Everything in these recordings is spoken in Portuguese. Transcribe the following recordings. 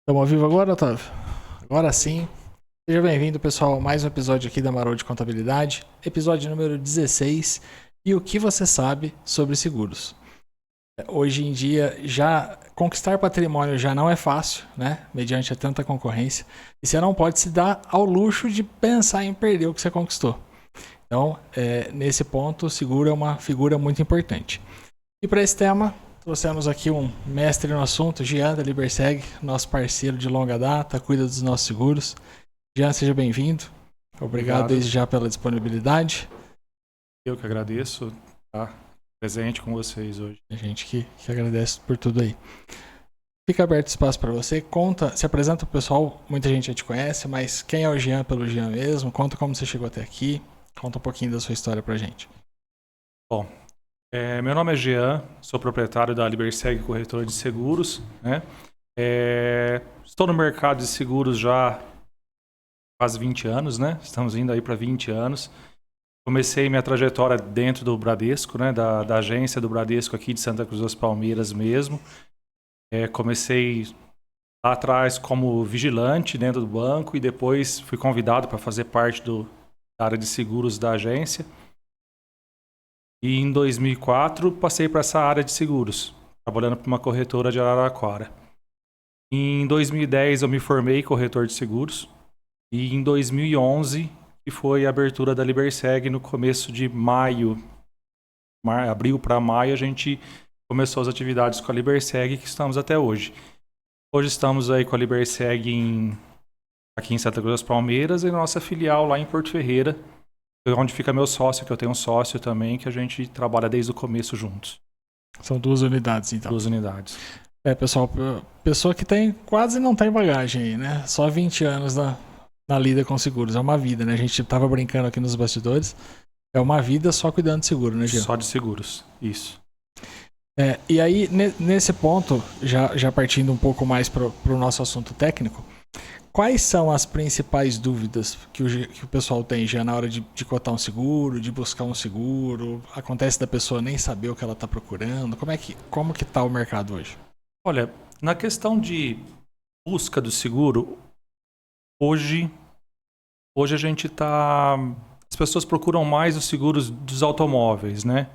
Estamos ao vivo agora, Otávio? Agora sim. Seja bem-vindo, pessoal, a mais um episódio aqui da Marô de Contabilidade, episódio número 16. E o que você sabe sobre seguros? Hoje em dia, já conquistar patrimônio já não é fácil, né? Mediante a tanta concorrência. E você não pode se dar ao luxo de pensar em perder o que você conquistou. Então, nesse ponto, o seguro é uma figura muito importante. E para esse tema, trouxemos aqui um mestre no assunto, Jean da Liberseg, nosso parceiro de longa data, cuida dos nossos seguros. Jean, seja bem-vindo. Obrigado desde já pela disponibilidade. Eu que agradeço estar presente com vocês hoje. A gente que agradece por tudo aí. Fica aberto espaço para você. Se apresenta pro pessoal, muita gente já te conhece, mas quem é o Jean pelo Jean mesmo? Conta como você chegou até aqui. Conta um pouquinho da sua história pra gente. Bom, meu nome é Jean, sou proprietário da Liberseg Corretora de Seguros, né? Estou no mercado de seguros já há quase 20 anos, né? Estamos indo aí para 20 anos. Comecei minha trajetória dentro do Bradesco, né? Da agência do Bradesco aqui de Santa Cruz das Palmeiras mesmo. Comecei lá atrás como vigilante dentro do banco e depois fui convidado para fazer parte da área de seguros da agência. E em 2004 passei para essa área de seguros, trabalhando para uma corretora de Araraquara. Em 2010 eu me formei corretor de seguros e em 2011 que foi a abertura da Liberseg no começo de maio, abril para maio, a gente começou as atividades com a Liberseg que estamos até hoje. Hoje estamos aí com a Liberseg aqui em Santa Cruz das Palmeiras e nossa filial lá em Porto Ferreira, onde fica meu sócio, que eu tenho um sócio também, que a gente trabalha desde o começo juntos. São 2 unidades, então. 2 unidades. Pessoal, pessoa que quase não tem bagagem aí, né? Só 20 anos na lida com seguros. É uma vida, né? A gente tava brincando aqui nos bastidores. É uma vida só cuidando de seguro, né, Gil? Só de seguros, isso. E aí, nesse ponto, já partindo um pouco mais para o nosso assunto técnico, quais são as principais dúvidas que o pessoal tem já na hora de cotar um seguro, de buscar um seguro? Acontece da pessoa nem saber o que ela está procurando? Como que tá o mercado hoje? Olha, na questão de busca do seguro, hoje a gente tá... As pessoas procuram mais os seguros dos automóveis, né?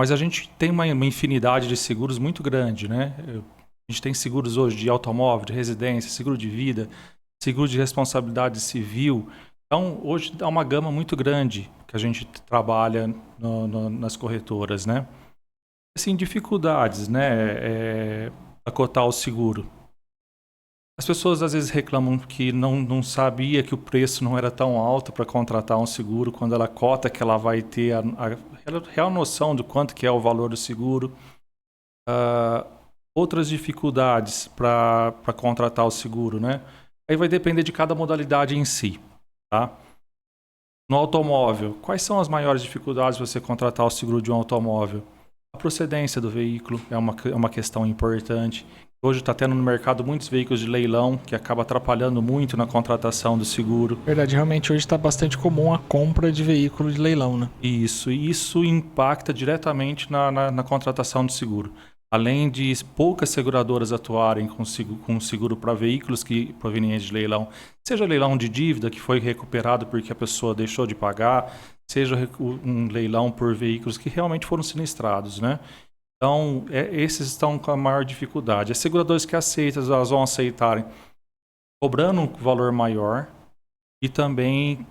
Mas a gente tem uma infinidade de seguros muito grande, né? A gente tem seguros hoje de automóvel, de residência, seguro de vida, seguro de responsabilidade civil. Então, hoje há uma gama muito grande que a gente trabalha nas corretoras, né? Assim, dificuldades, né? Para cotar o seguro. As pessoas às vezes reclamam que não sabia que o preço não era tão alto para contratar um seguro quando ela cota que ela vai ter a real noção do quanto que é o valor do seguro. Outras dificuldades para contratar o seguro, né? Aí vai depender de cada modalidade em si, tá? No automóvel, quais são as maiores dificuldades para você contratar o seguro de um automóvel? A procedência do veículo é uma questão importante. Hoje está tendo no mercado muitos veículos de leilão que acaba atrapalhando muito na contratação do seguro. Verdade, realmente hoje está bastante comum a compra de veículo de leilão, né? Isso impacta diretamente na contratação do seguro. Além de poucas seguradoras atuarem com seguro para veículos provenientes de leilão, seja leilão de dívida que foi recuperado porque a pessoa deixou de pagar, seja um leilão por veículos que realmente foram sinistrados, né? Então, esses estão com a maior dificuldade. As seguradoras que aceitam, elas vão aceitarem cobrando um valor maior e também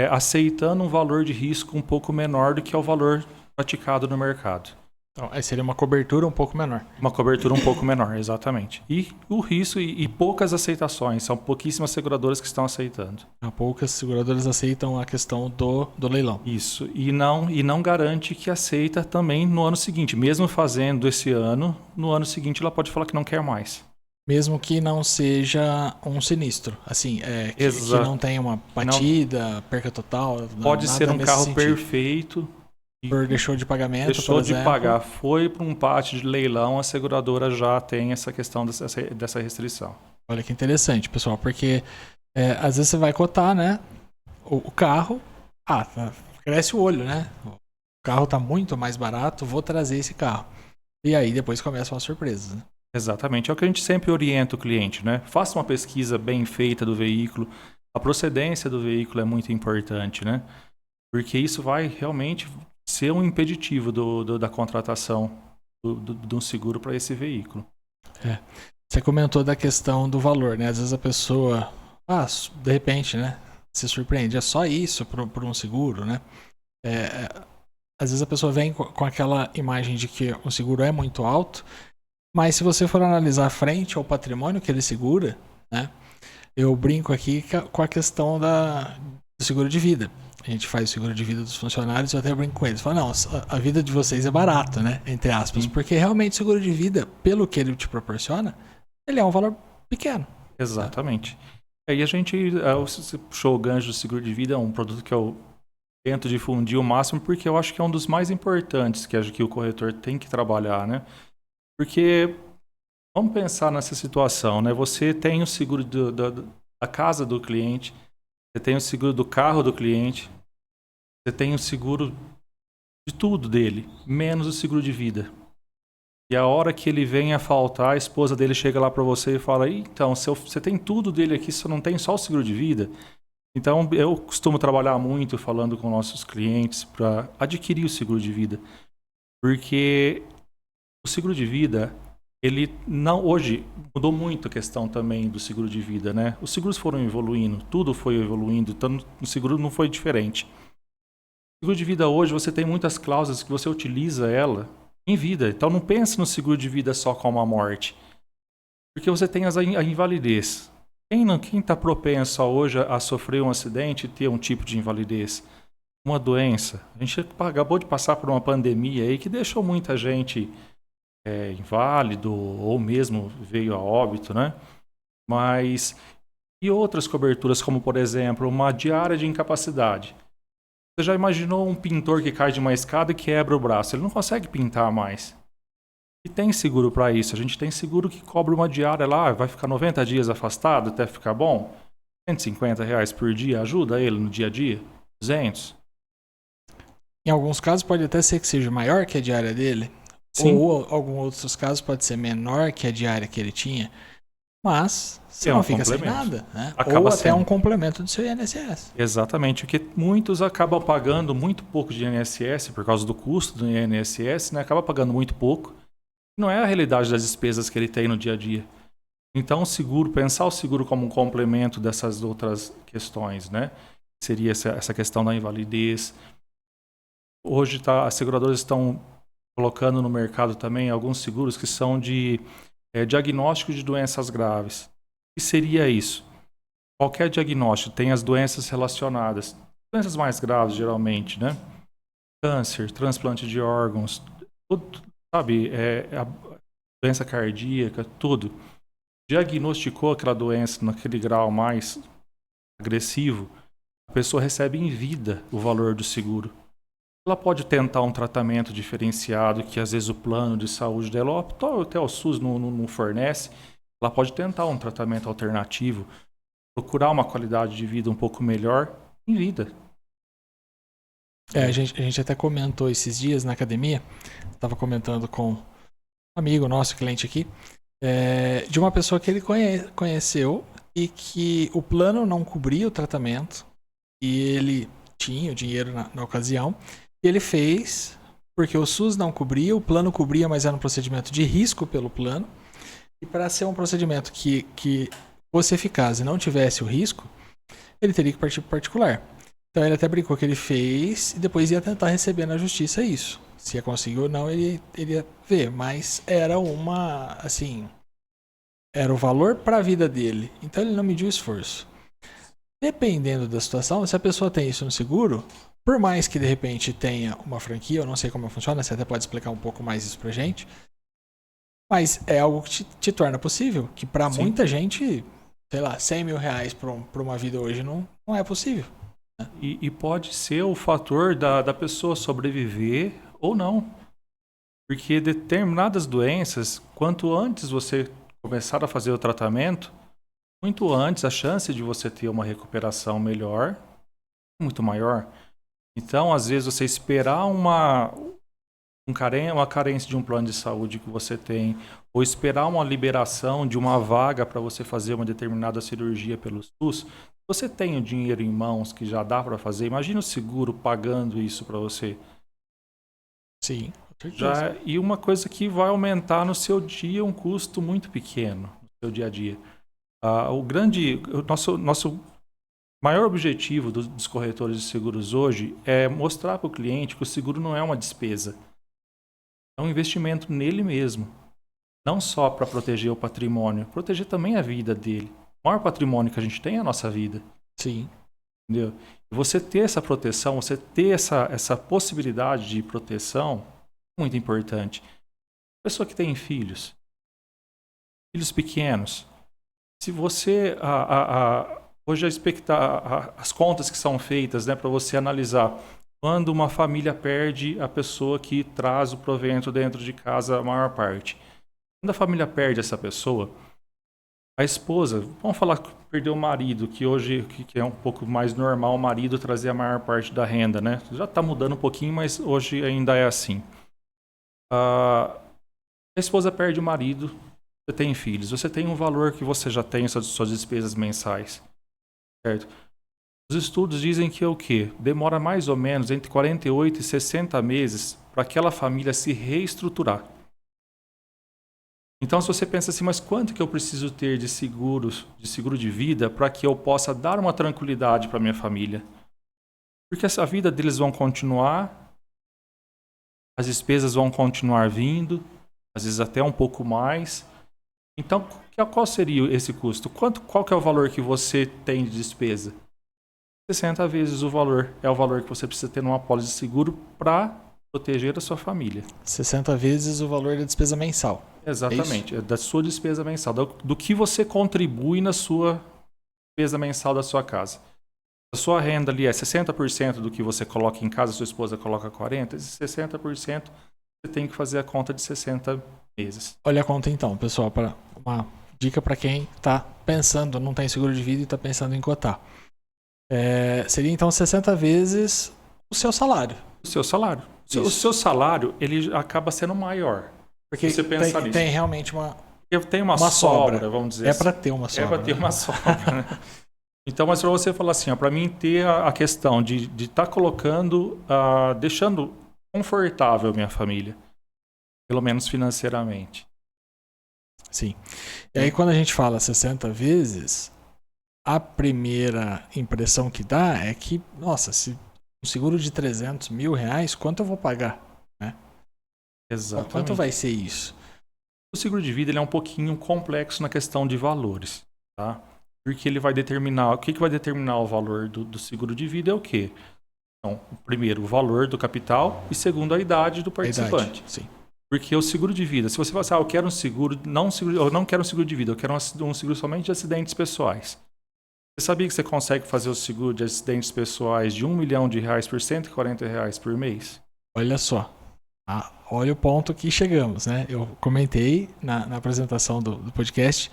aceitando um valor de risco um pouco menor do que é o valor praticado no mercado. Então, aí seria uma cobertura um pouco menor. Uma cobertura um pouco menor, exatamente. E o risco e poucas aceitações, são pouquíssimas seguradoras que estão aceitando. Poucas seguradoras aceitam a questão do leilão. Isso, e não garante que aceita também no ano seguinte. Mesmo fazendo esse ano, no ano seguinte ela pode falar que não quer mais. Mesmo que não seja um sinistro, assim, que não tenha uma batida, perca total. Pode ser um carro perfeito. Deixou de pagamento, Deixou de pagar, foi para um pátio de leilão, a seguradora já tem essa questão dessa restrição. Olha que interessante, pessoal, porque às vezes você vai cotar, né, o carro, cresce o olho, né, o carro tá muito mais barato, vou trazer esse carro. E aí depois começam as surpresas, né? Exatamente. É o que a gente sempre orienta o cliente, né? Faça uma pesquisa bem feita do veículo. A procedência do veículo é muito importante, né? Porque isso vai realmente ser um impeditivo da contratação de um seguro para esse veículo. É. Você comentou da questão do valor, né? Às vezes a pessoa, de repente, né, se surpreende. É só isso por um seguro, né? Às vezes a pessoa vem com aquela imagem de que o seguro é muito alto, mas se você for analisar frente ao patrimônio que ele segura, né? Eu brinco aqui com a questão do seguro de vida. A gente faz o seguro de vida dos funcionários e eu até brinco com eles. Falo, não, a vida de vocês é barata, né? Entre aspas. Sim. Porque realmente o seguro de vida, pelo que ele te proporciona, ele é um valor pequeno. Exatamente. Aí a gente, você puxou o gancho do seguro de vida, é um produto que eu tento difundir o máximo, porque eu acho que é um dos mais importantes que o corretor tem que trabalhar, né? Porque vamos pensar nessa situação, né? Você tem o seguro da casa do cliente, você tem o seguro do carro do cliente, você tem o seguro de tudo dele, menos o seguro de vida. E a hora que ele vem a faltar, a esposa dele chega lá para você e fala: então, você tem tudo dele aqui, você não tem só o seguro de vida? Então, eu costumo trabalhar muito falando com nossos clientes para adquirir o seguro de vida. Porque o seguro de vida, ele não. Hoje mudou muito a questão também do seguro de vida, né? Os seguros foram evoluindo, tudo foi evoluindo, então o seguro não foi diferente. O seguro de vida hoje, você tem muitas cláusulas que você utiliza ela em vida. Então não pense no seguro de vida só como a morte. Porque você tem a invalidez. Quem está propenso hoje a sofrer um acidente e ter um tipo de invalidez? Uma doença. A gente acabou de passar por uma pandemia aí que deixou muita gente inválido ou mesmo veio a óbito, né? Mas e outras coberturas, como por exemplo, uma diária de incapacidade. Você já imaginou um pintor que cai de uma escada e quebra o braço? Ele não consegue pintar mais. E tem seguro para isso. A gente tem seguro que cobre uma diária lá, vai ficar 90 dias afastado até ficar bom. R$ 150 por dia ajuda ele no dia a dia? 200? Em alguns casos pode até ser que seja maior que a diária dele. Sim. Ou em alguns outros casos pode ser menor que a diária que ele tinha. Mas você É não um fica sem complemento. nada, né? Acaba Ou até sendo. um complemento do seu INSS. Exatamente, porque muitos acabam pagando muito pouco de INSS por causa do custo do INSS, né? Acaba pagando muito pouco. Não é a realidade das despesas que ele tem no dia a dia. Então, pensar o seguro como um complemento dessas outras questões, né? Seria essa questão da invalidez. Hoje as seguradoras estão colocando no mercado também alguns seguros que são de diagnóstico de doenças graves. O que seria isso? Qualquer diagnóstico tem as doenças relacionadas. Doenças mais graves, geralmente, né? Câncer, transplante de órgãos, tudo, sabe? A doença cardíaca, tudo. Diagnosticou aquela doença naquele grau mais agressivo, a pessoa recebe em vida o valor do seguro. Ela pode tentar um tratamento diferenciado que às vezes o plano de saúde dela, ou até o SUS não fornece. Ela pode tentar um tratamento alternativo, procurar uma qualidade de vida um pouco melhor em vida. A gente até comentou esses dias na academia, estava comentando com um amigo nosso, cliente aqui, de uma pessoa que ele conheceu e que o plano não cobria o tratamento e ele tinha o dinheiro na ocasião. E ele fez porque o SUS não cobria, o plano cobria, mas era um procedimento de risco pelo plano. E para ser um procedimento que fosse eficaz e não tivesse o risco, ele teria que partir para particular. Então ele até brincou que ele fez e depois ia tentar receber na justiça isso. Se ia conseguir ou não, ele ia ver. Mas era era o valor para a vida dele. Então ele não mediu esforço. Dependendo da situação, se a pessoa tem isso no seguro, por mais que de repente tenha uma franquia, eu não sei como funciona, você até pode explicar um pouco mais isso pra gente. Mas é algo que te torna possível, que pra muita gente, sei lá, R$ 100.000 pra uma vida hoje não é possível. Né? E pode ser o fator da pessoa sobreviver ou não. Porque determinadas doenças, quanto antes você começar a fazer o tratamento, muito antes a chance de você ter uma recuperação melhor é muito maior. Então, às vezes, você esperar uma carência de um plano de saúde que você tem, ou esperar uma liberação de uma vaga para você fazer uma determinada cirurgia pelo SUS, você tem o dinheiro em mãos que já dá para fazer, imagina o seguro pagando isso para você. Sim, com certeza. E uma coisa que vai aumentar no seu dia um custo muito pequeno, no seu dia a dia. O nosso maior objetivo dos corretores de seguros hoje é mostrar para o cliente que o seguro não é uma despesa. É um investimento nele mesmo. Não só para proteger o patrimônio, proteger também a vida dele. O maior patrimônio que a gente tem é a nossa vida. Sim. Entendeu? E você ter essa proteção, você ter essa possibilidade de proteção, é muito importante. Pessoa que tem filhos pequenos, se você hoje as contas que são feitas, né, para você analisar quando uma família perde a pessoa que traz o provento dentro de casa a maior parte. Quando a família perde essa pessoa, a esposa, vamos falar que perdeu o marido, que hoje que é um pouco mais normal o marido trazer a maior parte da renda, né? Já está mudando um pouquinho, mas hoje ainda é assim. A esposa perde o marido, você tem filhos, você tem um valor que você já tem suas despesas mensais, certo? Os estudos dizem que é o quê? Demora mais ou menos entre 48 e 60 meses para aquela família se reestruturar. Então, se você pensa assim, mas quanto que eu preciso ter de seguro de vida para que eu possa dar uma tranquilidade para minha família? Porque essa vida deles vão continuar, as despesas vão continuar vindo, às vezes até um pouco mais. Então, qual seria esse custo? Qual que é o valor que você tem de despesa? 60 vezes o valor. É o valor que você precisa ter numa apólice de seguro para proteger a sua família. 60 vezes o valor da despesa mensal. Exatamente. É da sua despesa mensal. Do que você contribui na sua despesa mensal da sua casa. A sua renda ali é 60% do que você coloca em casa, sua esposa coloca 40%, esses 60% você tem que fazer a conta de 60 meses. Olha a conta então, pessoal, para uma dica para quem está pensando, não tem seguro de vida e está pensando em cotar. Seria então 60 vezes o seu salário. O seu salário. O seu salário, ele acaba sendo maior. Porque você pensa nisso. Tem realmente uma sobra, vamos dizer assim. É para ter uma sobra. É para ter uma sobra, né? Então, mas para você falar assim, para mim ter a questão de estar colocando, deixando confortável minha família, pelo menos financeiramente. Sim. E aí quando a gente fala 60 vezes, a primeira impressão que dá é que, nossa, se um seguro de 300 mil reais, quanto eu vou pagar? Né? Exatamente. Quanto vai ser isso? O seguro de vida ele é um pouquinho complexo na questão de valores, tá? Porque ele vai determinar, o que vai determinar o valor do seguro de vida é o quê? Então, primeiro, o valor do capital e segundo, a idade do participante. Sim. Porque o seguro de vida, se você falar assim, eu quero um seguro, eu não quero um seguro de vida, eu quero um seguro somente de acidentes pessoais. Você sabia que você consegue fazer o seguro de acidentes pessoais de R$1 milhão por R$140 por mês? Olha só. Olha o ponto que chegamos, né? Eu comentei na apresentação do podcast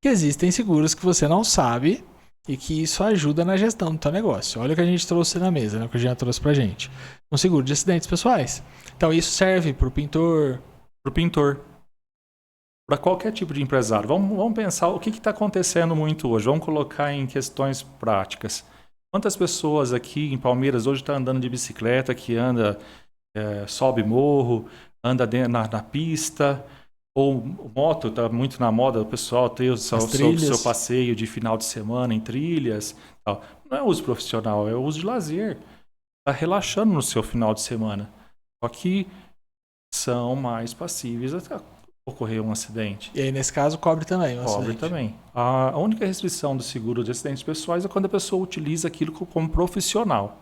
que existem seguros que você não sabe e que isso ajuda na gestão do teu negócio. Olha o que a gente trouxe na mesa, né? O que a gente trouxe pra gente. Um seguro de acidentes pessoais. Então isso serve pro pintor. Para qualquer tipo de empresário. Vamos pensar o que está acontecendo muito hoje. Vamos colocar em questões práticas. Quantas pessoas aqui em Palmeiras hoje estão andando de bicicleta, que sobe morro, anda na pista, ou moto, está muito na moda o pessoal ter o seu passeio de final de semana em trilhas. Tal. Não é uso profissional, é uso de lazer. Está relaxando no seu final de semana. Só que são mais passíveis a ocorrer um acidente. E aí, nesse caso, cobre também. Cobre também. A única restrição do seguro de acidentes pessoais é quando a pessoa utiliza aquilo como profissional.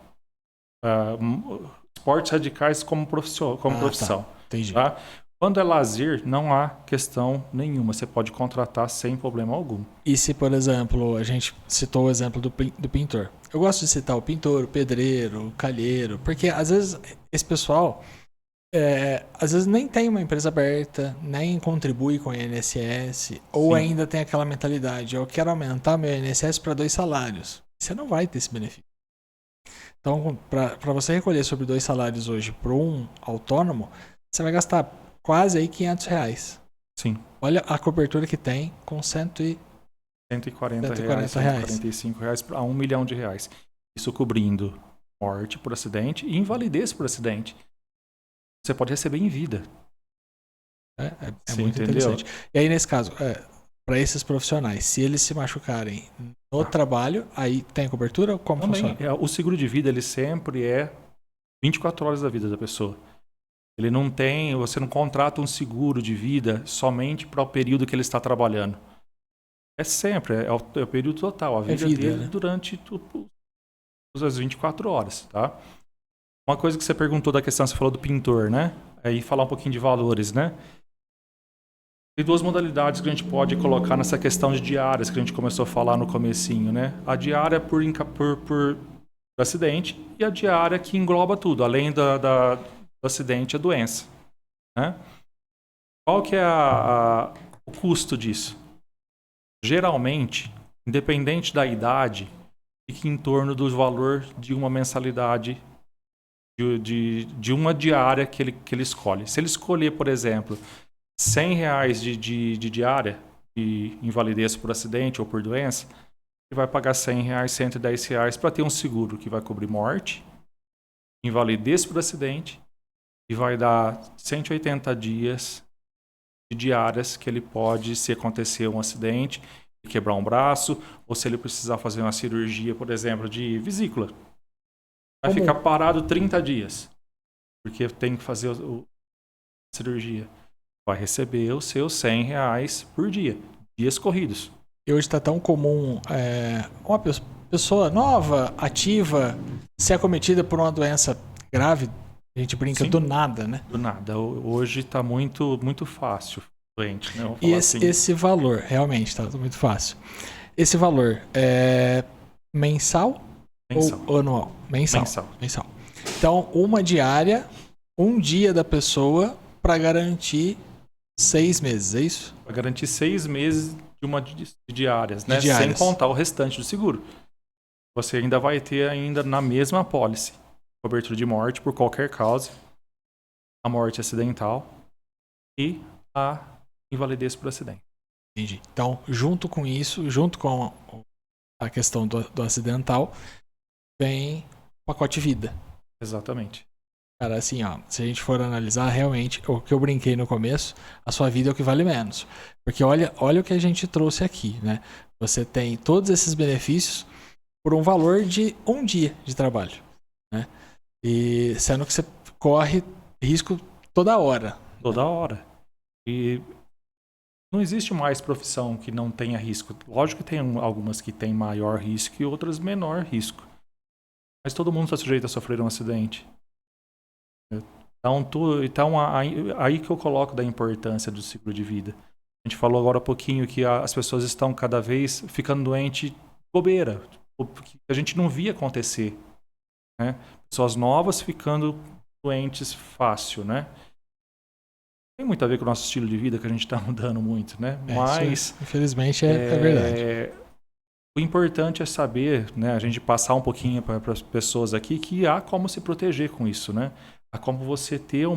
Esportes radicais como profissão. Tá. Entendi. Tá? Quando é lazer, não há questão nenhuma. Você pode contratar sem problema algum. E se, por exemplo, a gente citou o exemplo do pintor. Eu gosto de citar o pintor, o pedreiro, o calheiro, porque às vezes esse pessoal... às vezes nem tem uma empresa aberta, nem contribui com o INSS, ou ainda tem aquela mentalidade, eu quero aumentar meu INSS para 2 salários. Você não vai ter esse benefício. Então, para você recolher sobre 2 salários hoje para um autônomo, você vai gastar quase aí R$500. Sim. Olha a cobertura que tem com R$140, R$145 R$145 a R$1 milhão. Isso cobrindo morte por acidente e invalidez por acidente. Você pode receber em vida. É muito interessante. E aí, nesse caso, para esses profissionais, se eles se machucarem no trabalho, aí tem cobertura? Como também, funciona? o seguro de vida, ele sempre é 24 horas da vida da pessoa. Ele não tem, você não contrata um seguro de vida somente para o período que ele está trabalhando. É sempre, é o período total, a vida dele, né? Durante as 24 horas, tá? Uma coisa que você perguntou da questão, você falou do pintor, né? Aí falar um pouquinho de valores, né? Tem duas modalidades que a gente pode colocar nessa questão de diárias que a gente começou a falar no comecinho, né? A diária por acidente e a diária que engloba tudo, além do acidente e a doença, né? Qual que é o custo disso? Geralmente, independente da idade, fica em torno do valor de uma mensalidade de uma diária que ele escolhe. Se ele escolher, por exemplo, R$100 de diária de invalidez por acidente ou por doença, ele vai pagar R$100, R$110 para ter um seguro que vai cobrir morte, invalidez por acidente e vai dar 180 dias de diárias que ele pode, se acontecer um acidente, quebrar um braço, ou se ele precisar fazer uma cirurgia, por exemplo, de vesícula. Vai ficar parado 30 dias, porque tem que fazer a cirurgia. Vai receber os seus R$100 por dia, dias corridos. E hoje está tão comum uma pessoa nova, ativa, ser acometida por uma doença grave. A gente brinca. Sim. Do nada, né? Do nada. Hoje está muito, muito fácil doente, né? E esse valor, realmente, está muito fácil. Esse valor é mensal ou anual? Mensal. Então, uma diária, um dia da pessoa para garantir 6 meses, é isso? Para garantir 6 meses de diárias, né? Sem contar o restante do seguro. Você ainda vai ter ainda na mesma apólice cobertura de morte por qualquer causa, a morte acidental e a invalidez por acidente. Entendi. Então, junto com isso, junto com a questão do acidental, vem o pacote vida. Exatamente. Cara, assim, ó, se a gente for analisar realmente o que eu brinquei no começo, a sua vida é o que vale menos. Porque olha o que a gente trouxe aqui, né? Você tem todos esses benefícios por um valor de um dia de trabalho, né? E sendo que você corre risco toda hora. Toda hora. E não existe mais profissão que não tenha risco. Lógico que tem algumas que têm maior risco e outras menor risco. Mas todo mundo está sujeito a sofrer um acidente. Então aí que eu coloco da importância do ciclo de vida. A gente falou agora há pouquinho que as pessoas estão cada vez ficando doentes bobeira. Que a gente não via acontecer, né? Pessoas novas ficando doentes fácil, né? Tem muito a ver com o nosso estilo de vida que a gente está mudando muito, né? Mas infelizmente é verdade. O importante é saber, né? A gente passar um pouquinho para as pessoas aqui que há como se proteger com isso, né? Há como você ter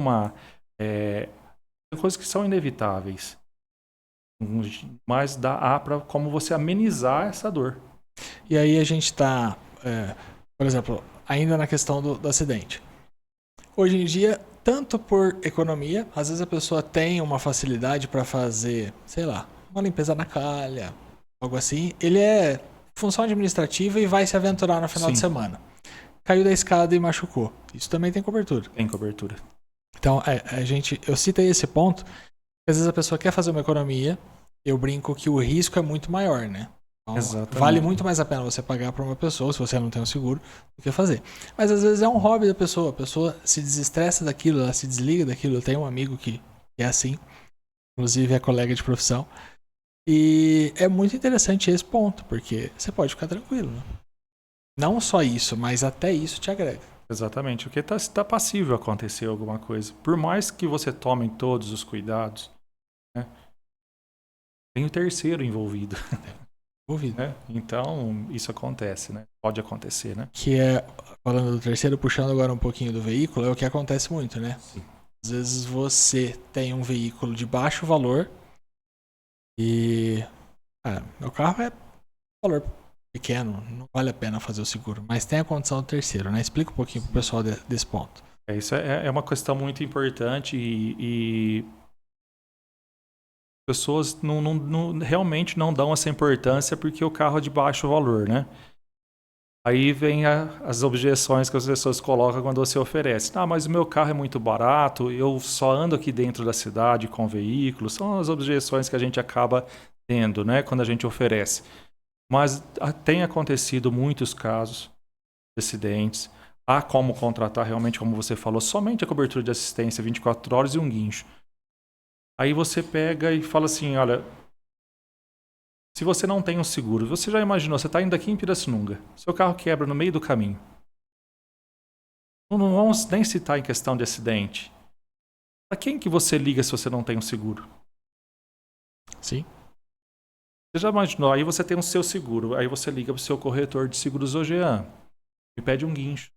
coisas que são inevitáveis, mas há para como você amenizar essa dor. E aí a gente está, por exemplo, ainda na questão do acidente. Hoje em dia, tanto por economia, às vezes a pessoa tem uma facilidade para fazer, sei lá, uma limpeza na calha, algo assim. Ele é função administrativa e vai se aventurar no final de semana. Caiu da escada e machucou. Isso também tem cobertura. Tem cobertura. Então, eu citei esse ponto, porque às vezes a pessoa quer fazer uma economia, eu brinco que o risco é muito maior, né? Então, vale muito mais a pena você pagar para uma pessoa, se você não tem um seguro, do que fazer. Mas às vezes é um hobby da pessoa. A pessoa se desestressa daquilo, ela se desliga daquilo. Eu tenho um amigo que é assim, inclusive é colega de profissão. E é muito interessante esse ponto, porque você pode ficar tranquilo, né? Não só isso, mas até isso te agrega. Exatamente, porque está passível acontecer alguma coisa. Por mais que você tome todos os cuidados, né, tem o terceiro envolvido. Né? Então, isso acontece, né? Pode acontecer, né? Que é, falando do terceiro, puxando agora um pouquinho do veículo, é o que acontece muito, né? Sim. Às vezes você tem um veículo de baixo valor e meu carro é valor pequeno, não vale a pena fazer o seguro, mas tem a condição do terceiro, né? Explica um pouquinho pro pessoal desse ponto. Isso é uma questão muito importante e pessoas realmente não dão essa importância porque o carro é de baixo valor, né? Aí vem as objeções que as pessoas colocam quando você oferece. Ah, mas o meu carro é muito barato, eu só ando aqui dentro da cidade com veículos. São as objeções que a gente acaba tendo, né, quando a gente oferece. Mas tem acontecido muitos casos de acidentes. Há como contratar realmente, como você falou, somente a cobertura de assistência 24 horas e um guincho. Aí você pega e fala assim, olha, se você não tem um seguro, você já imaginou, você está indo aqui em Pirassununga, seu carro quebra no meio do caminho. Não vamos nem citar em questão de acidente. Para quem que você liga se você não tem um seguro? Sim. Você já imaginou, aí você tem o seu seguro, aí você liga para o seu corretor de seguros Jean, e pede um guincho.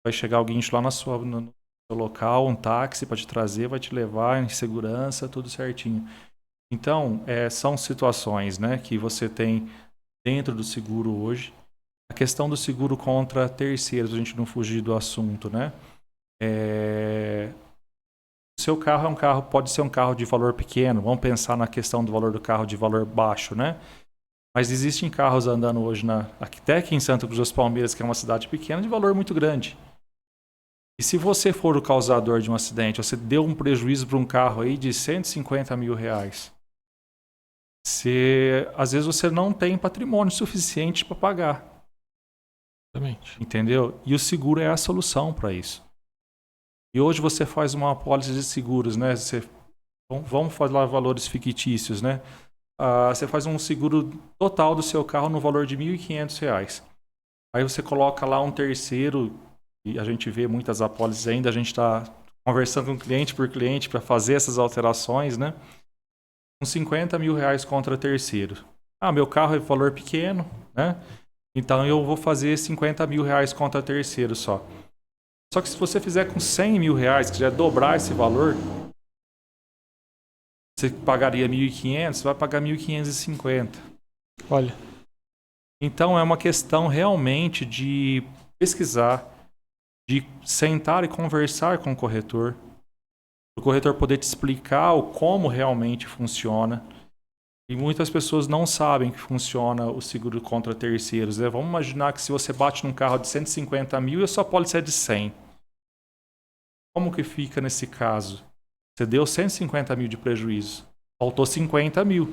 Vai chegar o guincho lá no seu local, um táxi para te trazer, vai te levar em segurança, tudo certinho. Então, são situações, né, que você tem dentro do seguro hoje. A questão do seguro contra terceiros, a gente não fugir do assunto, né? O seu carro é um carro, pode ser um carro de valor pequeno, vamos pensar na questão do valor do carro de valor baixo, né? Mas existem carros andando hoje até aqui em Santa Cruz das Palmeiras, que é uma cidade pequena, de valor muito grande. E se você for o causador de um acidente, você deu um prejuízo para um carro aí de 150 mil reais. Às vezes você não tem patrimônio suficiente para pagar. Exatamente. Entendeu? E o seguro é a solução para isso. E hoje você faz uma apólice de seguros, né? Vamos falar valores fictícios, né? Você faz um seguro total do seu carro no valor de R$ 1.500. Aí você coloca lá um terceiro, e a gente vê muitas apólices ainda, a gente está conversando com cliente por cliente para fazer essas alterações, né? Com 50 mil reais contra terceiro. Meu carro é valor pequeno, né? Então eu vou fazer 50 mil reais contra terceiro só. Só que se você fizer com 100 mil reais, que já é dobrar esse valor, você pagaria 1.500, você vai pagar 1.550. Olha. Então é uma questão realmente de pesquisar, de sentar e conversar com o corretor poder te explicar como realmente funciona. E muitas pessoas não sabem que funciona o seguro contra terceiros, né? Vamos imaginar que se você bate num carro de 150 mil e a sua pólice é de 100. Como que fica nesse caso? Você deu 150 mil de prejuízo. Faltou 50 mil.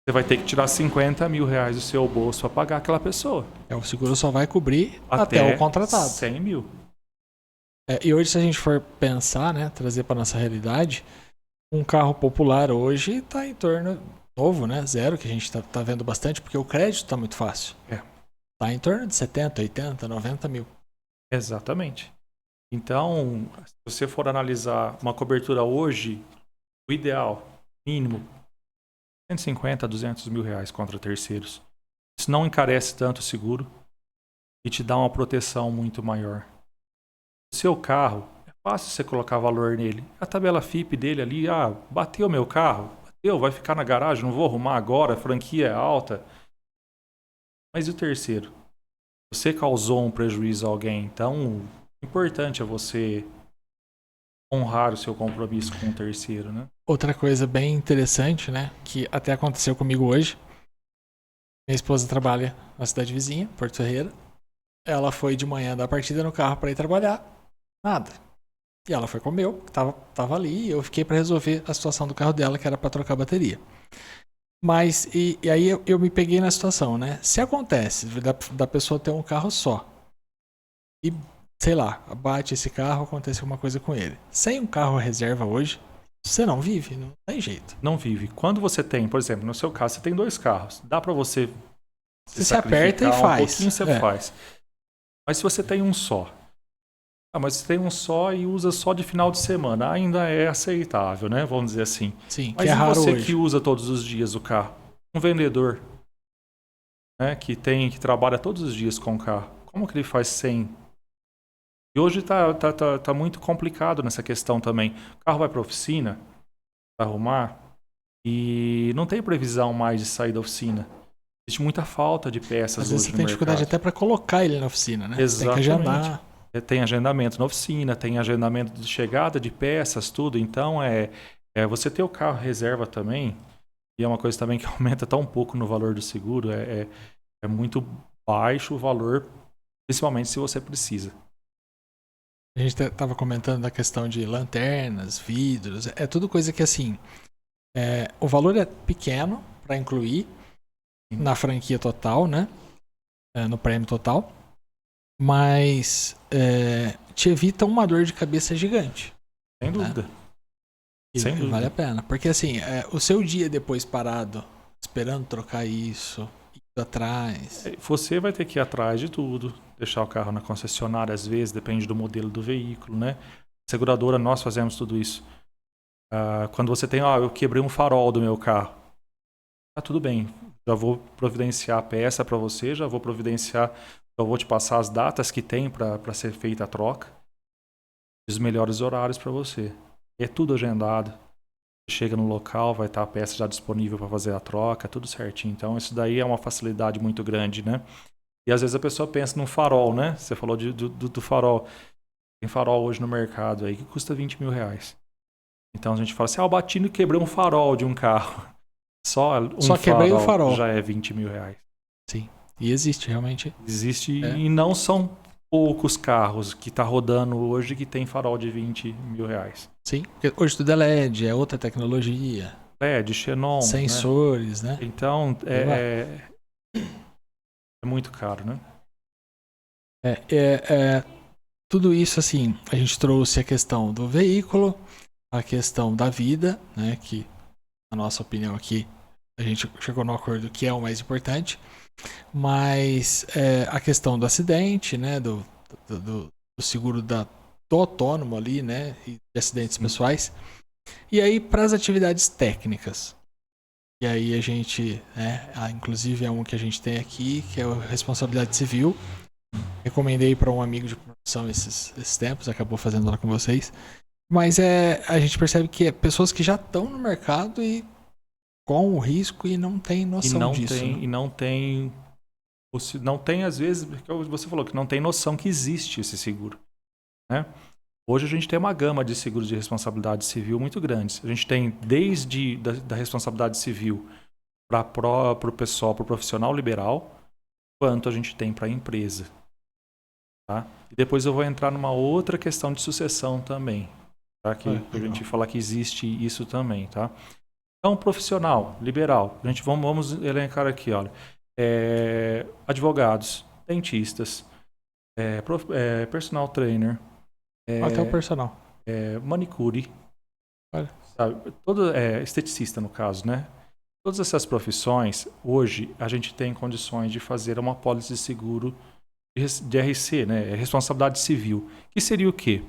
Você vai ter que tirar 50 mil reais do seu bolso para pagar aquela pessoa. O seguro só vai cobrir até o contratado. 100 mil. E hoje, se a gente for pensar, né, trazer para nossa realidade, um carro popular hoje está em torno, novo, né, zero, que a gente tá vendo bastante, porque o crédito está muito fácil. Está em torno de 70, 80, 90 mil. Exatamente. Então, se você for analisar uma cobertura hoje, o ideal, mínimo, 150 a 200 mil reais contra terceiros. Isso não encarece tanto o seguro e te dá uma proteção muito maior. O seu carro, é fácil você colocar valor nele. A tabela FIP dele ali, bateu meu carro, bateu, vai ficar na garagem, não vou arrumar agora, a franquia é alta. Mas e o terceiro? Você causou um prejuízo a alguém, então o importante é você honrar o seu compromisso com o terceiro, né? Outra coisa bem interessante, né, que até aconteceu comigo hoje. Minha esposa trabalha na cidade vizinha, Porto Ferreira. Ela foi de manhã dar partida no carro para ir trabalhar. Nada. E ela foi com o meu, que tava ali, e eu fiquei para resolver a situação do carro dela, que era para trocar a bateria. Mas, e aí eu me peguei na situação, né? Se acontece da pessoa ter um carro só, e, sei lá, bate esse carro, acontece alguma coisa com ele. Sem um carro reserva hoje, você não vive, não tem jeito. Não vive. Quando você tem, por exemplo, no seu caso, você tem 2 carros. Dá para você se aperta e faz. Um pouquinho você faz. Mas se você tem um só, mas você tem um só e usa só de final de semana, ainda é aceitável, né? Vamos dizer assim. Sim, mas que é raro você hoje. Que usa todos os dias o carro? Um vendedor, né, que trabalha todos os dias com o carro. Como que ele faz sem E hoje tá muito complicado nessa questão também. O carro vai para a oficina, para arrumar, e não tem previsão mais de sair da oficina. Existe muita falta de peças Às vezes você hoje no tem dificuldade mercado. até para colocar ele na oficina, né? Você tem que Exatamente. agendar. Tem agendamento na oficina, tem agendamento de chegada de peças, tudo. Então, você ter o carro reserva também, e é uma coisa também que aumenta tão pouco no valor do seguro, é muito baixo o valor, principalmente se você precisa. A gente tava comentando da questão de lanternas, vidros, é tudo coisa que assim, o valor é pequeno para incluir na franquia total, né? No prêmio total, mas te evita uma dor de cabeça gigante. Sem Né? dúvida. E Sem vale dúvida. a pena, porque assim, o seu dia depois parado, esperando trocar isso, indo atrás. Você vai ter que ir atrás de tudo, deixar o carro na concessionária, às vezes, depende do modelo do veículo, né? Seguradora, nós fazemos tudo isso. Quando você tem, eu quebrei um farol do meu carro. Tá tudo bem, já vou providenciar a peça para você, já vou te passar as datas que tem para ser feita a troca, os melhores horários para você. É tudo agendado. Chega no local, vai estar a peça já disponível para fazer a troca, tudo certinho. Então, isso daí é uma facilidade muito grande, né? E às vezes a pessoa pensa num farol, né? Você falou do farol. Tem farol hoje no mercado aí que custa R$ 20.000. Então a gente fala assim, eu bati e quebrei um farol de um carro. Só Quebrei o farol. já é R$ 20.000. Sim. E existe, realmente. Existe, e não são poucos carros que tá rodando hoje que tem farol de R$ 20.000. Sim, porque hoje tudo é LED, é outra tecnologia. LED, xenon, Sensores, né? Então, é muito caro, né? Tudo isso, assim, a gente trouxe a questão do veículo, a questão da vida, né? Que, na nossa opinião aqui, a gente chegou no acordo que é o mais importante. Mas a questão do acidente, né? Do seguro do autônomo ali, né? E de acidentes pessoais. E aí, para as atividades técnicas. E aí a gente, inclusive é um que a gente tem aqui, que é a responsabilidade civil. Recomendei para um amigo de profissão esses tempos, acabou fazendo lá com vocês. Mas a gente percebe que é pessoas que já estão no mercado e com o risco e não tem noção disso. E não tem, às vezes, porque você falou que não tem noção que existe esse seguro, né? Hoje a gente tem uma gama de seguros de responsabilidade civil muito grandes. A gente tem desde da responsabilidade civil para o pessoal, para o profissional liberal, quanto a gente tem para a empresa. Tá? E depois eu vou entrar numa outra questão de sucessão também, tá? Que a gente falar que existe isso também, tá? Então, profissional, liberal, a gente vamos elencar aqui, olha, advogados, dentistas, personal trainer, Até o personal. manicure, sabe? Esteticista no caso, né? Todas essas profissões, hoje, a gente tem condições de fazer uma apólice de seguro de RC, né? Responsabilidade civil. Que seria o quê?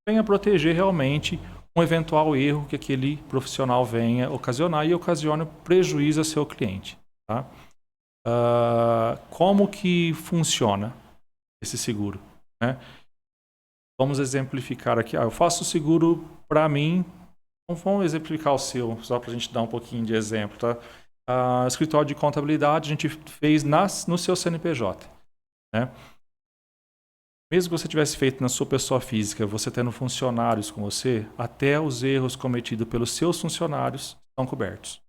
Venha proteger realmente um eventual erro que aquele profissional venha ocasionar e ocasione prejuízo ao seu cliente. Tá? Como que funciona esse seguro? Né? Vamos exemplificar aqui. Eu faço o seguro para mim. Vamos exemplificar o seu, só para a gente dar um pouquinho de exemplo. Tá? Escritório de contabilidade a gente fez no seu CNPJ. Né? Mesmo que você tivesse feito na sua pessoa física, você tendo funcionários com você, até os erros cometidos pelos seus funcionários estão cobertos.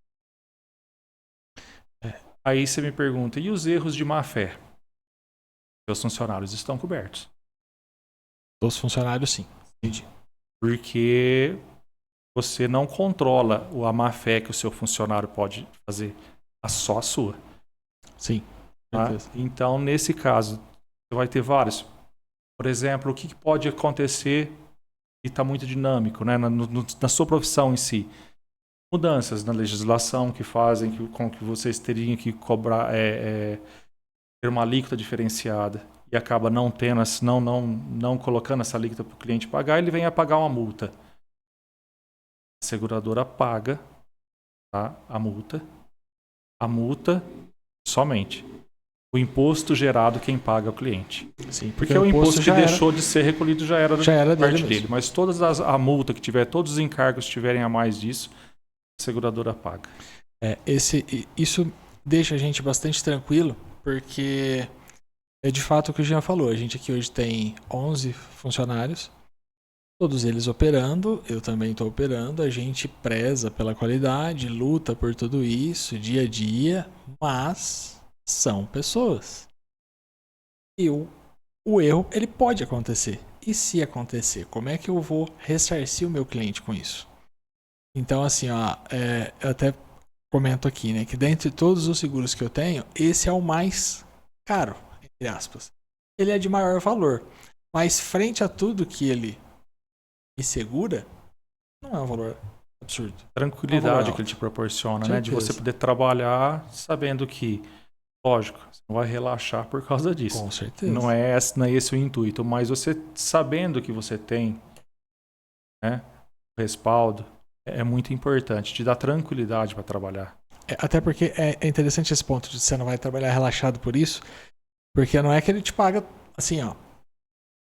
Aí você me pergunta, e os erros de má fé? Seus funcionários estão cobertos. Dos funcionários, sim. Entendi. Porque você não controla a má fé que o seu funcionário pode fazer, só a sua. Sim. Tá? Então, nesse caso, você vai ter vários. Por exemplo, o que pode acontecer e está muito dinâmico, né, na sua profissão em si. Mudanças na legislação que fazem com que vocês teriam que cobrar, ter uma alíquota diferenciada e acaba não tendo, não colocando essa alíquota para o cliente pagar, ele vem a pagar uma multa. A seguradora paga, tá, a multa somente. O imposto gerado, quem paga é o cliente. Sim, Porque o imposto que deixou de ser recolhido já era dele parte mesmo. dele. Mas a multa que tiver, todos os encargos que tiverem a mais disso, a seguradora paga. Isso deixa a gente bastante tranquilo, porque é de fato o que o Jean falou. A gente aqui hoje tem 11 funcionários, todos eles operando, eu também estou operando, a gente preza pela qualidade, luta por tudo isso, dia a dia, mas são pessoas. E o erro, ele pode acontecer. E se acontecer, como é que eu vou ressarcir o meu cliente com isso? Então, assim, eu até comento aqui, né, que dentre todos os seguros que eu tenho, esse é o mais caro, entre aspas. Ele é de maior valor, mas frente a tudo que ele me segura, não é um valor absurdo. Tranquilidade que ele te proporciona, né? De você poder trabalhar sabendo que, lógico, você não vai relaxar por causa disso. Com certeza. Não é esse o intuito, mas você sabendo que você tem, né, o respaldo, é muito importante, te dá tranquilidade para trabalhar. Até porque é interessante esse ponto de você não vai trabalhar relaxado por isso, porque não é que ele te paga assim, ó,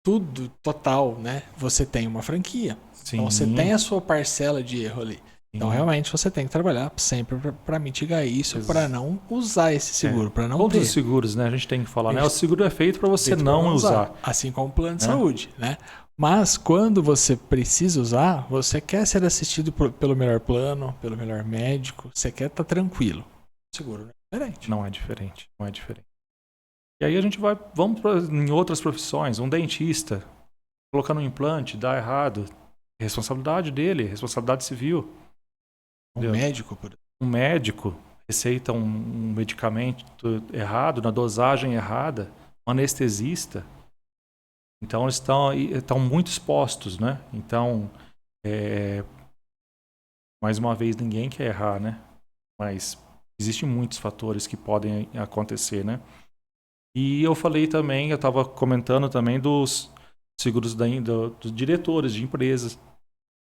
tudo total, né? Você tem uma franquia. Sim. Então você tem a sua parcela de erro ali. Então realmente você tem que trabalhar sempre para mitigar isso, para não usar esse seguro, para não Todos ter. os seguros, né? A gente tem que falar, né? O seguro é feito para você não usar. Assim como o plano de saúde, né? Mas quando você precisa usar, você quer ser assistido pelo melhor plano, pelo melhor médico, você quer estar tranquilo. O seguro não é diferente. Não é diferente. E aí a gente vamos em outras profissões, um dentista colocando um implante, dá errado, responsabilidade dele, responsabilidade civil. Um médico receita um medicamento errado, na dosagem errada, um anestesista. Então eles estão muito expostos, né? Então, mais uma vez, ninguém quer errar, né? Mas existem muitos fatores que podem acontecer, né? E eu falei também, eu estava comentando também dos seguros dos diretores de empresas.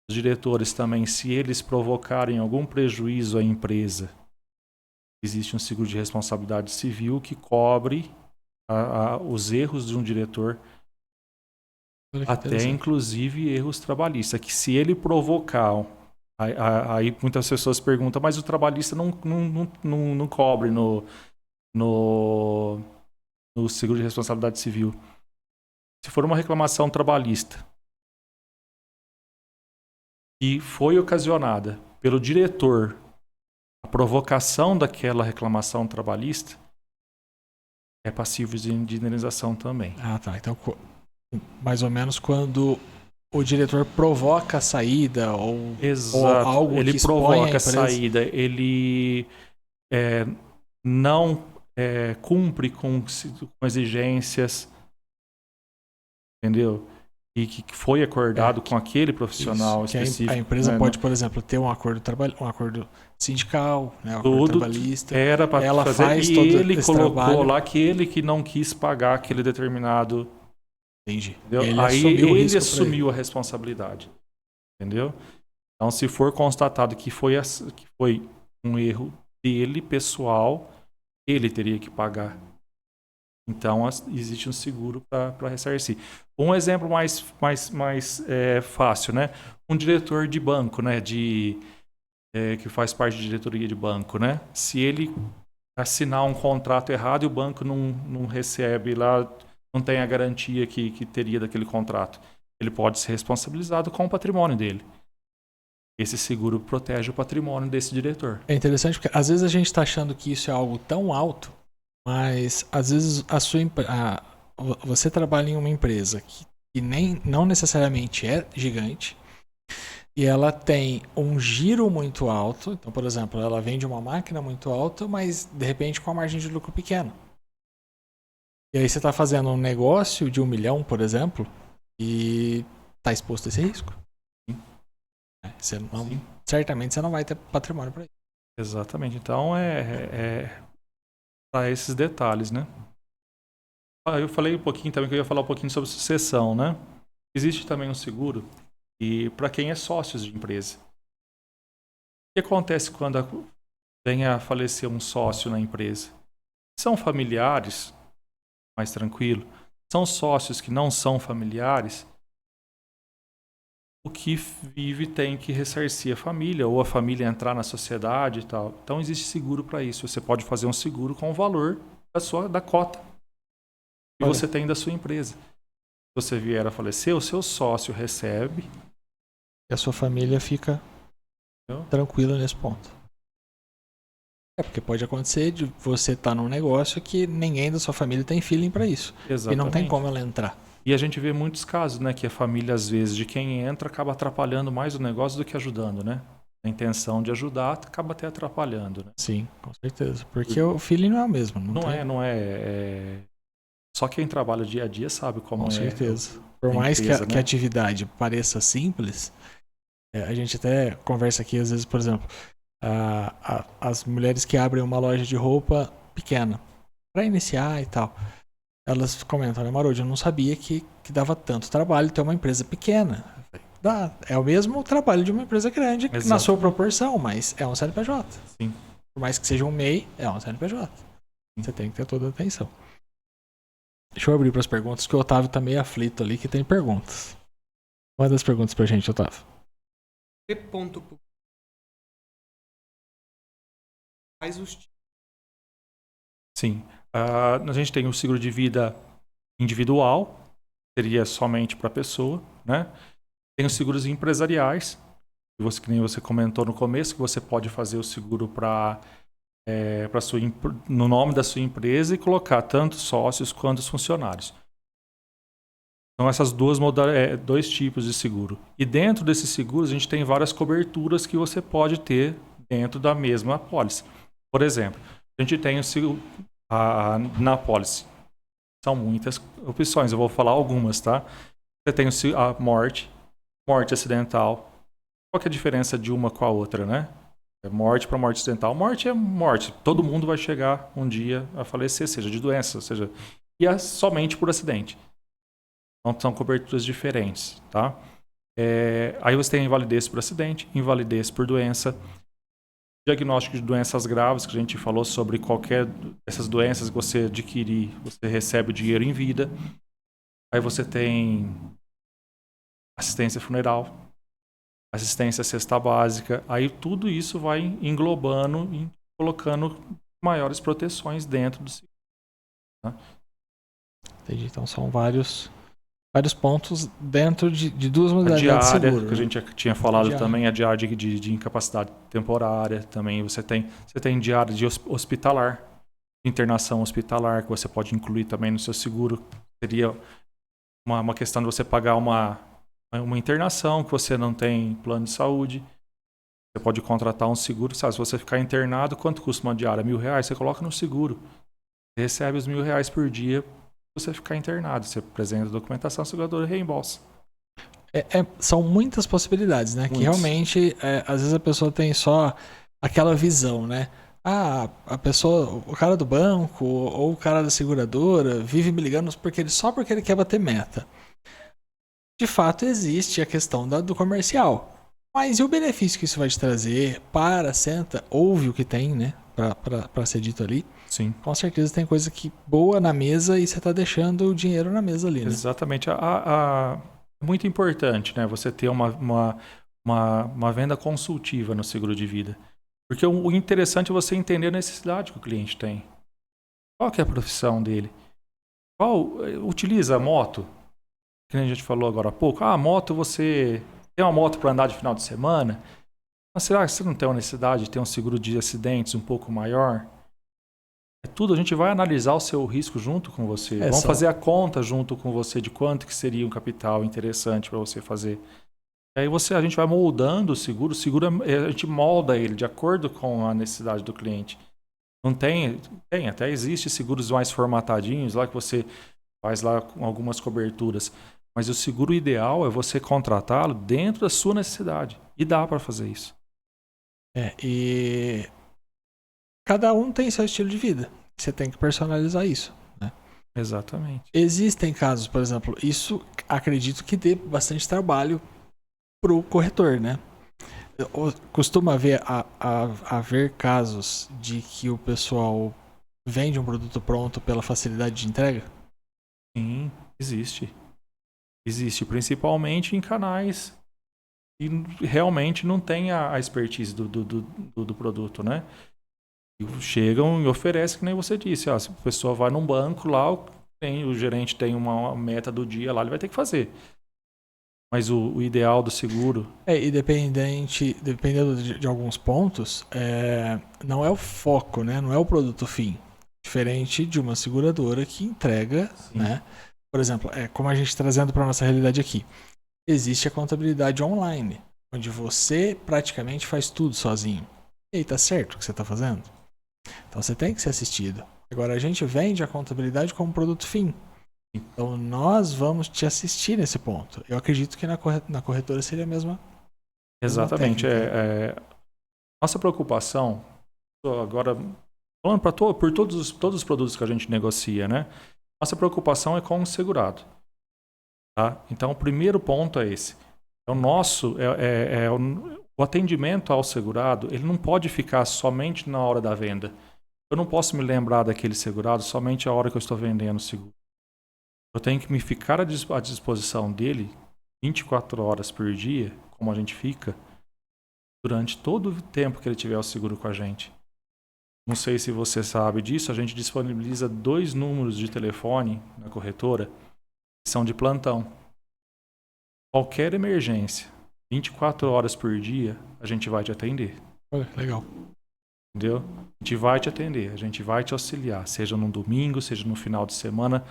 Os diretores também, se eles provocarem algum prejuízo à empresa, existe um seguro de responsabilidade civil que cobre os erros de um diretor, até inclusive erros trabalhistas, que se ele provocar, aí muitas pessoas perguntam, mas o trabalhista não cobre no seguro de responsabilidade civil. Se for uma reclamação trabalhista que foi ocasionada pelo diretor, a provocação daquela reclamação trabalhista é passivo de indenização também. Ah, tá. Então, mais ou menos quando o diretor provoca a saída ou algo ele que provoca a saída, ele não cumpre com exigências, entendeu? E que foi acordado com aquele profissional específico. A empresa pode, por exemplo, ter um acordo sindical, né, um acordo trabalhista. Era para ela fazer, faz e todo ele esse colocou trabalho lá que ele que não quis pagar aquele determinado. Entendi. Aí ele assumiu a responsabilidade. Entendeu? Então, se for constatado que foi um erro dele, pessoal, ele teria que pagar. Então, existe um seguro para ressarcir. Um exemplo mais fácil, né? Um diretor de banco, né? Que faz parte de diretoria de banco, né? Se ele assinar um contrato errado e o banco não recebe lá, não tem a garantia que teria daquele contrato, ele pode ser responsabilizado com o patrimônio dele. Esse seguro protege o patrimônio desse diretor. É interessante porque às vezes a gente está achando que isso é algo tão alto, mas às vezes você trabalha em uma empresa que não necessariamente é gigante e ela tem um giro muito alto. Então, por exemplo, ela vende uma máquina muito alta, mas de repente com a margem de lucro pequena. E aí você está fazendo um negócio de 1 milhão, por exemplo, e está exposto a esse risco. Certamente você não vai ter patrimônio para isso. Exatamente. Então, para esses detalhes, né? Eu falei um pouquinho também, que eu ia falar um pouquinho sobre sucessão, né? Existe também um seguro e para quem é sócios de empresa. O que acontece quando vem a falecer um sócio na empresa? São familiares, mais tranquilo. São sócios que não são familiares, o que vive tem que ressarcir a família, ou a família entrar na sociedade e tal. Então existe seguro para isso. Você pode fazer um seguro com o valor da cota que você tem da sua empresa. Se você vier a falecer, o seu sócio recebe. E a sua família fica tranquila nesse ponto. Porque pode acontecer de você estar num negócio que ninguém da sua família tem feeling para isso. Exatamente. E não tem como ela entrar. E a gente vê muitos casos, né, que a família, às vezes, de quem entra, acaba atrapalhando mais o negócio do que ajudando, né? A intenção de ajudar acaba até atrapalhando, né? Sim, com certeza. Porque o feeling não é o mesmo. Não é. Só quem trabalha dia a dia sabe como com é. Com certeza. Por mais empresa, que a atividade pareça simples, a gente até conversa aqui, às vezes, por exemplo, as mulheres que abrem uma loja de roupa pequena, para iniciar e tal. Elas comentam, né, Marode, eu não sabia que dava tanto trabalho ter uma empresa pequena. Dá, é o mesmo trabalho de uma empresa grande, exato, na sua proporção, mas é um CNPJ. Sim. Por mais que seja um MEI, é um CNPJ. Você tem que ter toda a atenção. Deixa eu abrir para as perguntas, que o Otávio tá meio aflito ali, que tem perguntas. Manda as perguntas pra gente, Otávio. Sim. A gente tem o seguro de vida individual, seria somente para a pessoa, né? Tem os seguros empresariais, que nem você comentou no começo, que você pode fazer o seguro no nome da sua empresa e colocar tanto sócios quanto os funcionários. São essas dois tipos de seguro. E dentro desses seguros, a gente tem várias coberturas que você pode ter dentro da mesma apólice. Por exemplo, a gente tem o seguro na apólice. São muitas opções, eu vou falar algumas, tá? Você tem a morte acidental. Qual que é a diferença de uma com a outra, né? Morte para morte acidental. Morte é morte. Todo mundo vai chegar um dia a falecer, seja de doença, e é somente por acidente. Então são coberturas diferentes, tá? Aí você tem a invalidez por acidente, invalidez por doença, diagnóstico de doenças graves, que a gente falou sobre qualquer dessas doenças que você adquirir, você recebe o dinheiro em vida. Aí você tem assistência funeral, assistência cesta básica. Aí tudo isso vai englobando e colocando maiores proteções dentro do seguro. Tá? Entendi. Então são vários pontos dentro de duas modalidades de seguro. Que a gente tinha falado também, a diária de incapacidade temporária. Também você tem diária de hospitalar, internação hospitalar, que você pode incluir também no seu seguro. Seria uma questão de você pagar uma internação, que você não tem plano de saúde. Você pode contratar um seguro. Sabe, se você ficar internado, quanto custa uma diária? R$1.000? Você coloca no seguro. Você recebe os R$1.000 por dia. Você ficar internado, você apresenta a documentação, o segurador reembolsa. São muitas possibilidades, né? Que realmente, às vezes a pessoa tem só aquela visão, né? A pessoa, o cara do banco ou o cara da seguradora vive me ligando só porque ele quer bater meta. De fato, existe a questão do comercial. Mas e o benefício que isso vai te trazer para a Senta? Ouve o que tem, né? Para ser dito ali. Sim. Com certeza tem coisa boa na mesa e você está deixando o dinheiro na mesa ali, né? Exatamente. É muito importante, né? Você ter uma venda consultiva no seguro de vida. Porque o interessante é você entender a necessidade que o cliente tem. Qual que é a profissão dele? Utiliza a moto? Que nem a gente falou agora há pouco. A moto, você tem uma moto para andar de final de semana? Mas será que você não tem uma necessidade de ter um seguro de acidentes um pouco maior? A gente vai analisar o seu risco junto com você. Vamos fazer a conta junto com você de quanto que seria um capital interessante para você fazer. E aí a gente vai moldando o seguro. O seguro, a gente molda ele de acordo com a necessidade do cliente. Não até existe seguros mais formatadinhos lá que você faz lá com algumas coberturas. Mas o seguro ideal é você contratá-lo dentro da sua necessidade. E dá para fazer isso. E cada um tem seu estilo de vida. Você tem que personalizar isso, né? Exatamente. Existem casos, por exemplo, isso acredito que dê bastante trabalho pro corretor, né? Costuma haver casos de que o pessoal vende um produto pronto pela facilidade de entrega? Sim, existe. Existe, principalmente em canais que realmente não tem a expertise do produto, né? E chegam e oferecem, que nem você disse. Se a pessoa vai num banco lá, o gerente tem uma meta do dia lá, ele vai ter que fazer. Mas o ideal do seguro... E dependendo de alguns pontos, não é o foco, né? Não é o produto fim. Diferente de uma seguradora que entrega, Sim. né? Por exemplo, como a gente trazendo para nossa realidade aqui. Existe a contabilidade online, onde você praticamente faz tudo sozinho. E aí, tá certo o que você tá fazendo? Então você tem que ser assistido. Agora, a gente vende a contabilidade como produto fim. Então nós vamos te assistir nesse ponto. Eu acredito que na corretora seria a mesma. Exatamente. Nossa preocupação, agora, falando por todos os produtos que a gente negocia, né? Nossa preocupação é com o segurado. Tá? Então, o primeiro ponto é esse. O atendimento ao segurado, ele não pode ficar somente na hora da venda. Eu não posso me lembrar daquele segurado somente a hora que eu estou vendendo o seguro. Eu tenho que me ficar à disposição dele 24 horas por dia, como a gente fica, durante todo o tempo que ele tiver o seguro com a gente. Não sei se você sabe disso, a gente disponibiliza 2 números de telefone na corretora que são de plantão. Qualquer emergência, 24 horas por dia, a gente vai te atender. Olha, legal. Entendeu? A gente vai te atender, a gente vai te auxiliar, seja no domingo, seja no final de semana,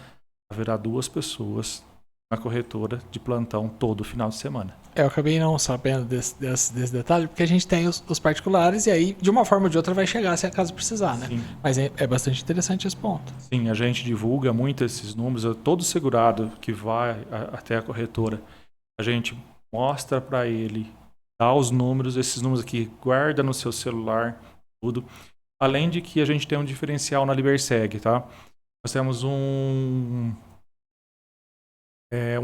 haverá 2 pessoas na corretora de plantão todo final de semana. Eu acabei não sabendo desse detalhe, porque a gente tem os particulares e aí, de uma forma ou de outra, vai chegar se acaso precisar, né? Sim. Mas é bastante interessante esse ponto. Sim, a gente divulga muito esses números, todo segurado que vai até a corretora, a gente mostra para ele, dá os números, esses números aqui, guarda no seu celular, tudo. Além de que a gente tem um diferencial na Liberseg, tá? Nós temos um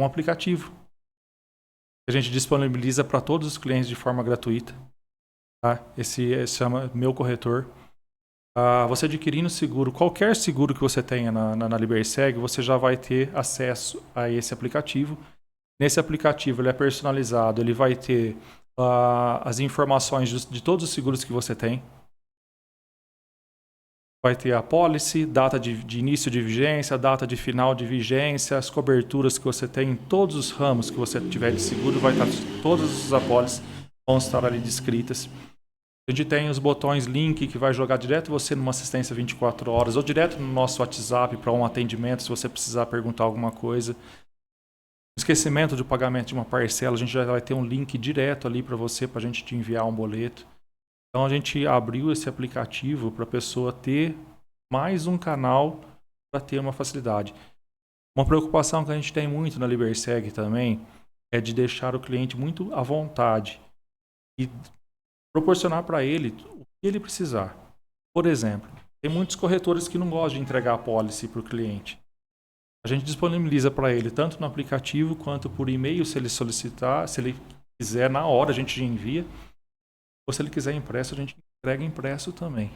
aplicativo que a gente disponibiliza para todos os clientes de forma gratuita. Tá? Esse chama Meu Corretor. Você adquirindo seguro, qualquer seguro que você tenha na Liberseg, você já vai ter acesso a esse aplicativo. Nesse aplicativo ele é personalizado, ele vai ter as informações de todos os seguros que você tem. Vai ter a policy, data de início de vigência, data de final de vigência, as coberturas que você tem em todos os ramos que você tiver de seguro, vai estar todas as apólices vão estar ali descritas. A gente tem os botões link que vai jogar direto você numa assistência 24 horas ou direto no nosso WhatsApp para um atendimento se você precisar perguntar alguma coisa. Esquecimento de pagamento de uma parcela, a gente já vai ter um link direto ali para você, para a gente te enviar um boleto. Então a gente abriu esse aplicativo para a pessoa ter mais um canal para ter uma facilidade. Uma preocupação que a gente tem muito na Liberseg também é de deixar o cliente muito à vontade e proporcionar para ele o que ele precisar. Por exemplo, tem muitos corretores que não gostam de entregar a policy para o cliente. A gente disponibiliza para ele tanto no aplicativo quanto por e-mail, se ele solicitar, se ele quiser, na hora a gente envia. Ou se ele quiser impresso, a gente entrega impresso também.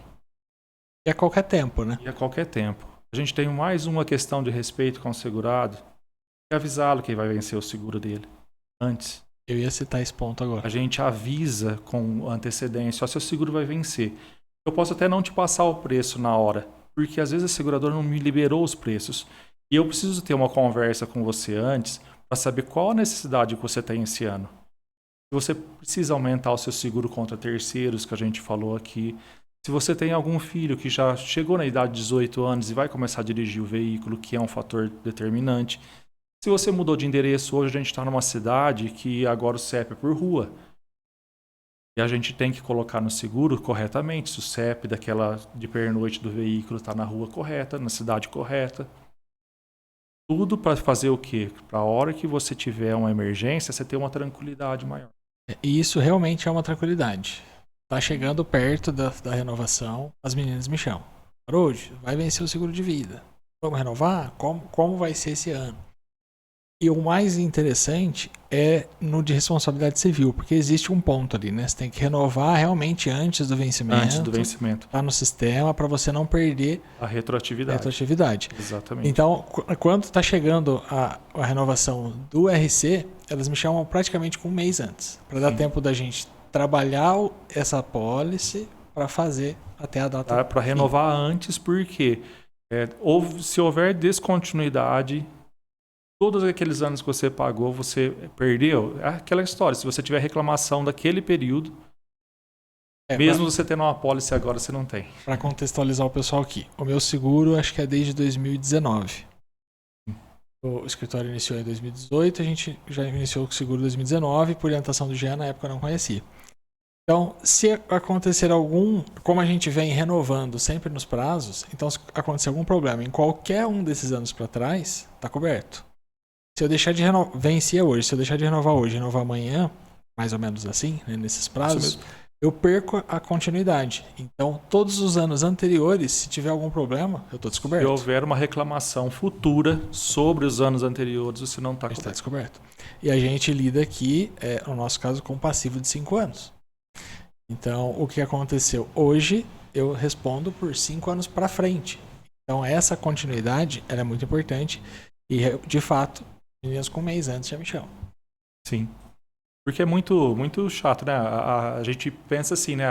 E a qualquer tempo, né? E a qualquer tempo. A gente tem mais uma questão de respeito com o segurado, é avisá-lo que vai vencer o seguro dele antes. Eu ia citar esse ponto agora. A gente avisa com antecedência, ó, seu seguro vai vencer. Eu posso até não te passar o preço na hora, porque às vezes a seguradora não me liberou os preços. E eu preciso ter uma conversa com você antes para saber qual a necessidade que você tem esse ano. Se você precisa aumentar o seu seguro contra terceiros, que a gente falou aqui. Se você tem algum filho que já chegou na idade de 18 anos e vai começar a dirigir o veículo, que é um fator determinante. Se você mudou de endereço, hoje a gente está numa cidade que agora o CEP é por rua. E a gente tem que colocar no seguro corretamente, se o CEP daquela de pernoite do veículo está na rua correta, na cidade correta. Tudo para fazer o quê? Para a hora que você tiver uma emergência, você ter uma tranquilidade maior. E isso realmente é uma tranquilidade. Tá chegando perto da renovação, as meninas me chamam. Harold, vai vencer o seguro de vida. Vamos renovar? Como vai ser esse ano? E o mais interessante é no de responsabilidade civil, porque existe um ponto ali, né? Você tem que renovar realmente antes do vencimento. Antes do vencimento. Tá no sistema para você não perder a retroatividade. Exatamente. Então, quando está chegando a renovação do RC, elas me chamam praticamente com um mês antes, para dar tempo da gente trabalhar essa policy para fazer até a data. Para renovar antes, porque se houver descontinuidade, todos aqueles anos que você pagou, você perdeu. É aquela história, se você tiver reclamação daquele período, mesmo você tendo uma pólice agora, você não tem. Para contextualizar o pessoal aqui, o meu seguro acho que é desde 2019. O escritório iniciou em 2018, a gente já iniciou o seguro em 2019, por orientação do Jean, na época eu não conhecia. Então, se acontecer como a gente vem renovando sempre nos prazos, então se acontecer algum problema em qualquer um desses anos para trás, está coberto. Se eu deixar de renovar, vencia hoje, se eu deixar de renovar hoje e renovar amanhã, mais ou menos assim, né, nesses prazos, eu perco a continuidade. Então, todos os anos anteriores, se tiver algum problema, eu estou descoberto. Se houver uma reclamação futura sobre os anos anteriores, você não está coberto. Descoberto. E a gente lida aqui, no nosso caso, com um passivo de 5 anos. Então, o que aconteceu? Hoje, eu respondo por 5 anos para frente. Então, essa continuidade ela é muito importante. E, de fato, meninas com um mês antes já me chamam. Sim. Porque é muito, muito chato, né? A gente pensa assim, né?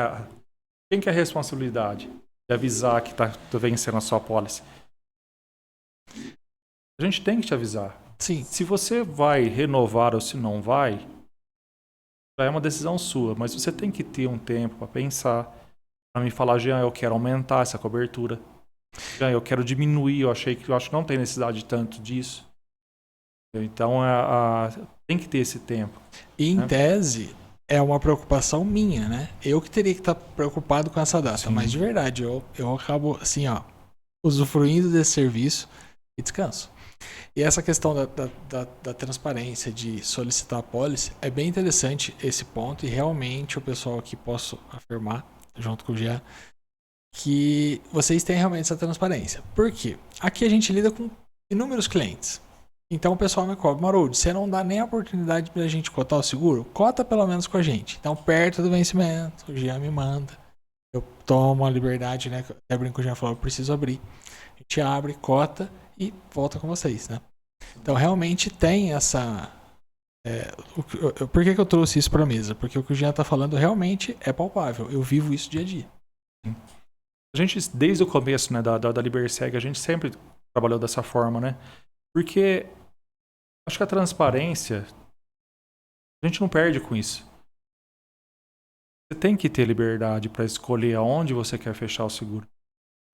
Quem que é a responsabilidade de avisar que tá vencendo a sua pólice? A gente tem que te avisar. Sim. Se você vai renovar ou se não vai, já é uma decisão sua. Mas você tem que ter um tempo para pensar, para me falar, Jean, eu quero aumentar essa cobertura. Jean, eu quero diminuir, eu acho que não tem necessidade de tanto disso. Então, tem que ter esse tempo. E, em tese, é uma preocupação minha, né? Eu que teria que estar preocupado com essa data. Sim. Mas, de verdade, eu acabo, assim, usufruindo desse serviço e descanso. E essa questão da transparência, de solicitar a pólice, é bem interessante esse ponto. E, realmente, o pessoal aqui, posso afirmar, junto com o Jean, que vocês têm realmente essa transparência. Por quê? Aqui a gente lida com inúmeros clientes. Então o pessoal me cobra, Maroldi, você não dá nem a oportunidade pra gente cotar o seguro? Cota pelo menos com a gente. Então, perto do vencimento, o Jean me manda. Eu tomo a liberdade, né? Até brinco, o Jean falou, eu preciso abrir. A gente abre, cota e volta com vocês, né? Então, realmente tem essa... por que eu trouxe isso pra mesa? Porque o que o Jean tá falando realmente é palpável. Eu vivo isso dia a dia. A gente, desde o começo, né, da Liberseg, a gente sempre trabalhou dessa forma, né? Porque acho que a transparência, a gente não perde com isso. Você tem que ter liberdade para escolher aonde você quer fechar o seguro.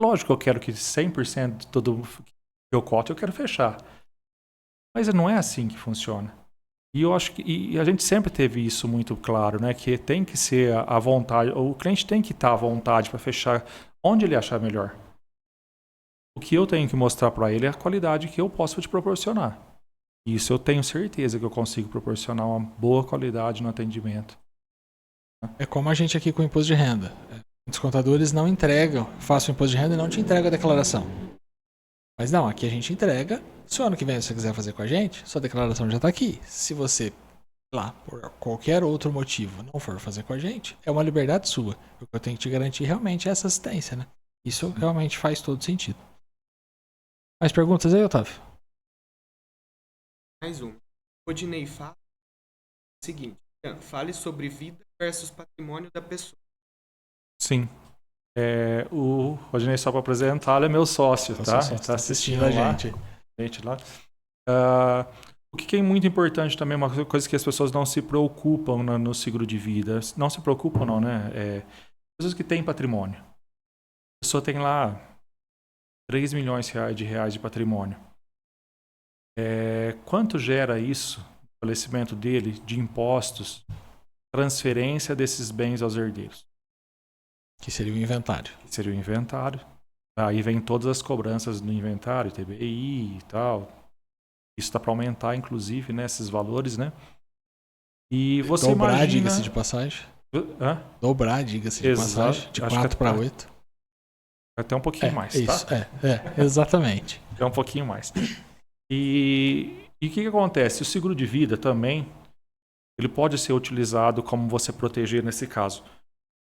Lógico que eu quero que 100% de todo que eu coto eu quero fechar. Mas não é assim que funciona. E eu acho que a gente sempre teve isso muito claro, né? Que tem que ser a vontade, o cliente tem que estar à vontade para fechar onde ele achar melhor. O que eu tenho que mostrar para ele é a qualidade que eu posso te proporcionar. Isso eu tenho certeza que eu consigo proporcionar uma boa qualidade no atendimento. É como a gente aqui com o imposto de renda. Os contadores não entregam, façam o imposto de renda e não te entregam a declaração. Mas não, aqui a gente entrega. Se o ano que vem você quiser fazer com a gente, sua declaração já está aqui. Se você, lá, por qualquer outro motivo, não for fazer com a gente, é uma liberdade sua. O que eu tenho que te garantir realmente é essa assistência, né? Isso realmente faz todo sentido. Mais perguntas aí, Otávio? Mais uma. Rodinei fala o seguinte: fale sobre vida versus patrimônio da pessoa. Sim. O Rodinei, só para apresentar, ele é meu sócio, tá? Está assistindo a gente lá. O que é muito importante também, uma coisa que as pessoas não se preocupam no seguro de vida. Não se preocupam, não, né? Pessoas que têm patrimônio. A pessoa tem lá 3 milhões de reais de patrimônio. Quanto gera isso, o falecimento dele, de impostos, transferência desses bens aos herdeiros? Que seria o inventário. Aí vem todas as cobranças no inventário, TBI e tal. Isso está para aumentar, inclusive, né, esses valores, né? E você dobrar, diga-se de passagem. Dobrar, diga-se de passagem. De 4 para 8. Até um pouquinho mais, isso, tá? Exatamente. É um pouquinho mais. E o que acontece? O seguro de vida também, ele pode ser utilizado como você proteger nesse caso.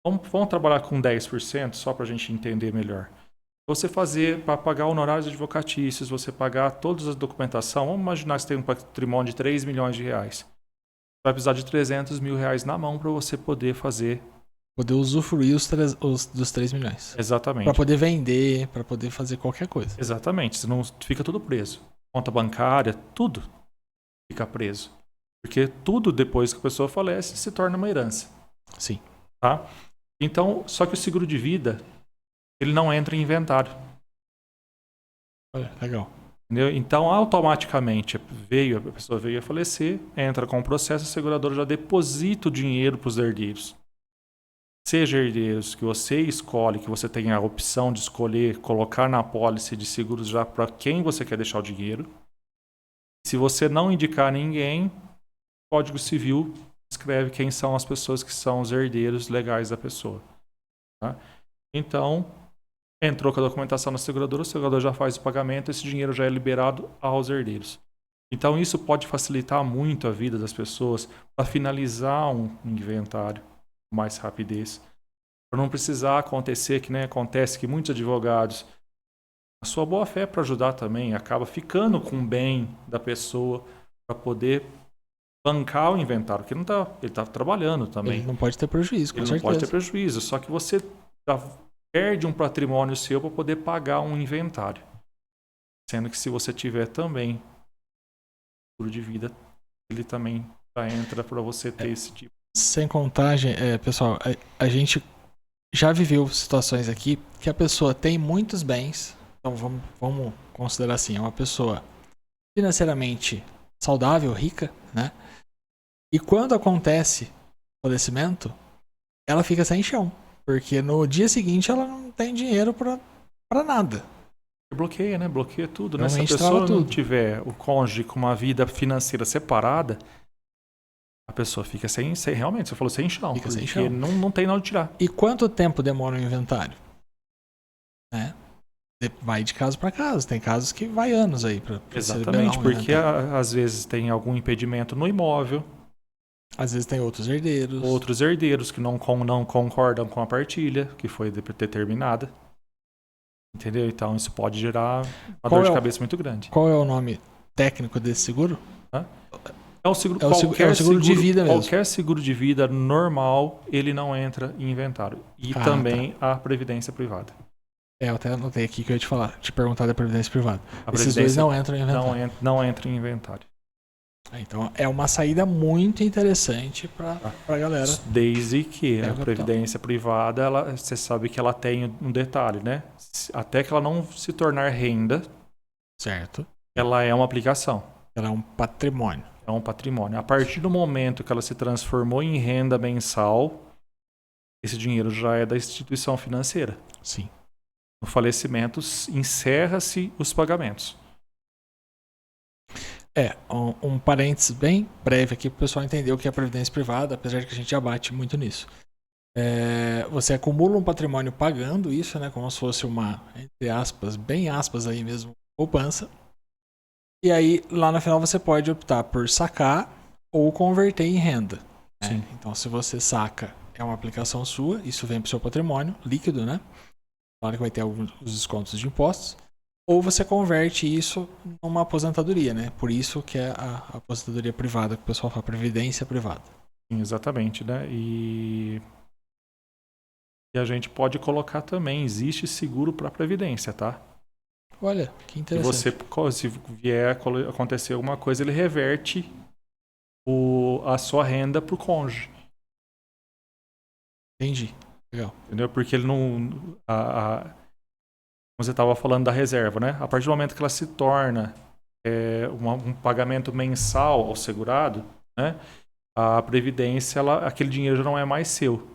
Vamos trabalhar com 10% só para a gente entender melhor. Você fazer para pagar honorários advocatícios, você pagar todas as documentação, vamos imaginar que você tem um patrimônio de 3 milhões de reais. Vai precisar de 300 mil reais na mão para você poder fazer. Poder usufruir dos 3 milhões. Exatamente. Para poder vender, para poder fazer qualquer coisa. Exatamente, senão fica tudo preso. Conta bancária, tudo fica preso. Porque tudo depois que a pessoa falece se torna uma herança. Sim. Tá? Então, só que o seguro de vida, ele não entra em inventário. Olha, legal. Entendeu? Então, automaticamente, a pessoa veio a falecer, entra com o processo, a seguradora já deposita o dinheiro para os herdeiros. Seja herdeiros que você escolhe, que você tem a opção de escolher, colocar na apólice de seguros já para quem você quer deixar o dinheiro. Se você não indicar ninguém, o Código Civil escreve quem são as pessoas que são os herdeiros legais da pessoa. Tá? Então, entrou com a documentação na seguradora, o segurador já faz o pagamento, esse dinheiro já é liberado aos herdeiros. Então, isso pode facilitar muito a vida das pessoas para finalizar um inventário com mais rapidez. Para não precisar acontecer, que nem acontece que muitos advogados, a sua boa fé para ajudar também, acaba ficando com o bem da pessoa para poder bancar o inventário, porque ele está trabalhando também. Ele não pode ter prejuízo, com ele certeza. Não pode ter prejuízo, só que você já perde um patrimônio seu para poder pagar um inventário. Sendo que se você tiver também seguro de vida, ele também já entra para você ter esse tipo. Sem contagem, pessoal, a gente já viveu situações aqui que a pessoa tem muitos bens, então vamos considerar assim, é uma pessoa financeiramente saudável, rica, né? E quando acontece o falecimento, ela fica sem chão, porque no dia seguinte ela não tem dinheiro para nada. Bloqueia, né? Bloqueia tudo, né? Se a Realmente pessoa trava não tudo. tiver o cônjuge com uma vida financeira separada, a pessoa fica sem realmente, você falou sem chão. Fica sem porque chão. não tem onde tirar. E quanto tempo demora o inventário? Né? Vai de caso para caso. Tem casos que vai anos aí para Exatamente, porque às vezes tem algum impedimento no imóvel. Às vezes tem outros herdeiros. Outros herdeiros que não concordam com a partilha que foi determinada. Entendeu? Então isso pode gerar uma dor de cabeça muito grande. Qual é o nome técnico desse seguro? É o seguro, seguro de vida mesmo. Qualquer seguro de vida normal, ele não entra em inventário. E também a previdência privada. Eu até anotei aqui que eu ia te perguntar da previdência privada. Esses dois não entram em inventário. Não entra em inventário. Então é uma saída muito interessante para a galera. Desde que a previdência privada, você sabe que ela tem um detalhe, né? Até que ela não se tornar renda, certo? Ela é uma aplicação. Ela é um patrimônio. É um patrimônio. A partir do momento que ela se transformou em renda mensal, esse dinheiro já é da instituição financeira. Sim. No falecimento, encerra-se os pagamentos. Um parênteses bem breve aqui para o pessoal entender o que é a previdência privada, apesar de que a gente já bate muito nisso. Você acumula um patrimônio pagando isso, né, como se fosse uma, entre aspas, bem aspas aí mesmo, poupança. E aí, lá no final, você pode optar por sacar ou converter em renda. Né? Então, se você saca, é uma aplicação sua, isso vem para o seu patrimônio líquido, né? Claro que vai ter alguns descontos de impostos. Ou você converte isso numa aposentadoria, né? Por isso que é a aposentadoria privada, que o pessoal fala, previdência privada. Sim, exatamente, né? E a gente pode colocar também, existe seguro para previdência, tá? Olha, que interessante. Se vier acontecer alguma coisa, ele reverte a sua renda para o cônjuge. Entendi. Legal. Entendeu? Porque ele não... Você estava falando da reserva, né? A partir do momento que ela se torna um pagamento mensal ao segurado, né? A previdência, aquele dinheiro já não é mais seu.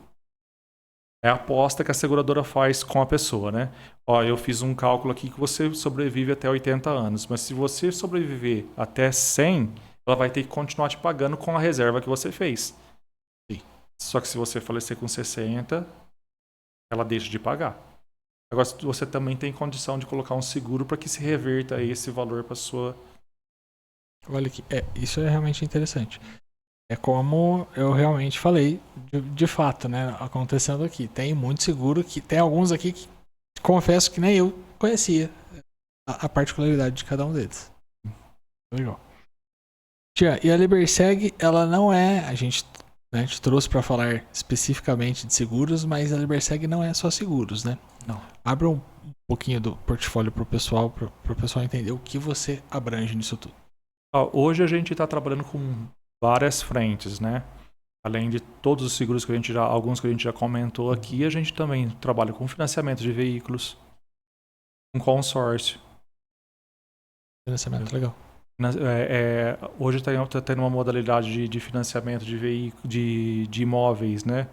É a aposta que a seguradora faz com a pessoa, né? Ó, eu fiz um cálculo aqui que você sobrevive até 80 anos, mas se você sobreviver até 100, ela vai ter que continuar te pagando com a reserva que você fez. Sim. Só que se você falecer com 60, ela deixa de pagar. Agora, você também tem condição de colocar um seguro para que se reverta esse valor para sua Olha aqui, isso é realmente interessante. É como eu realmente falei, de fato, né? Acontecendo aqui. Tem muito seguro que tem alguns aqui que confesso que nem eu conhecia a particularidade de cada um deles. Legal. Tia, e a Liberseg, ela não é. A gente trouxe para falar especificamente de seguros, mas a Liberseg não é só seguros, né? Não. Abra um pouquinho do portfólio pro pessoal entender o que você abrange nisso tudo. Hoje a gente está trabalhando com várias frentes, né? Além de todos os seguros que alguns que a gente já comentou aqui, a gente também trabalha com financiamento de veículos, com consórcio. Financiamento legal. Hoje está tendo uma modalidade de financiamento de imóveis, né?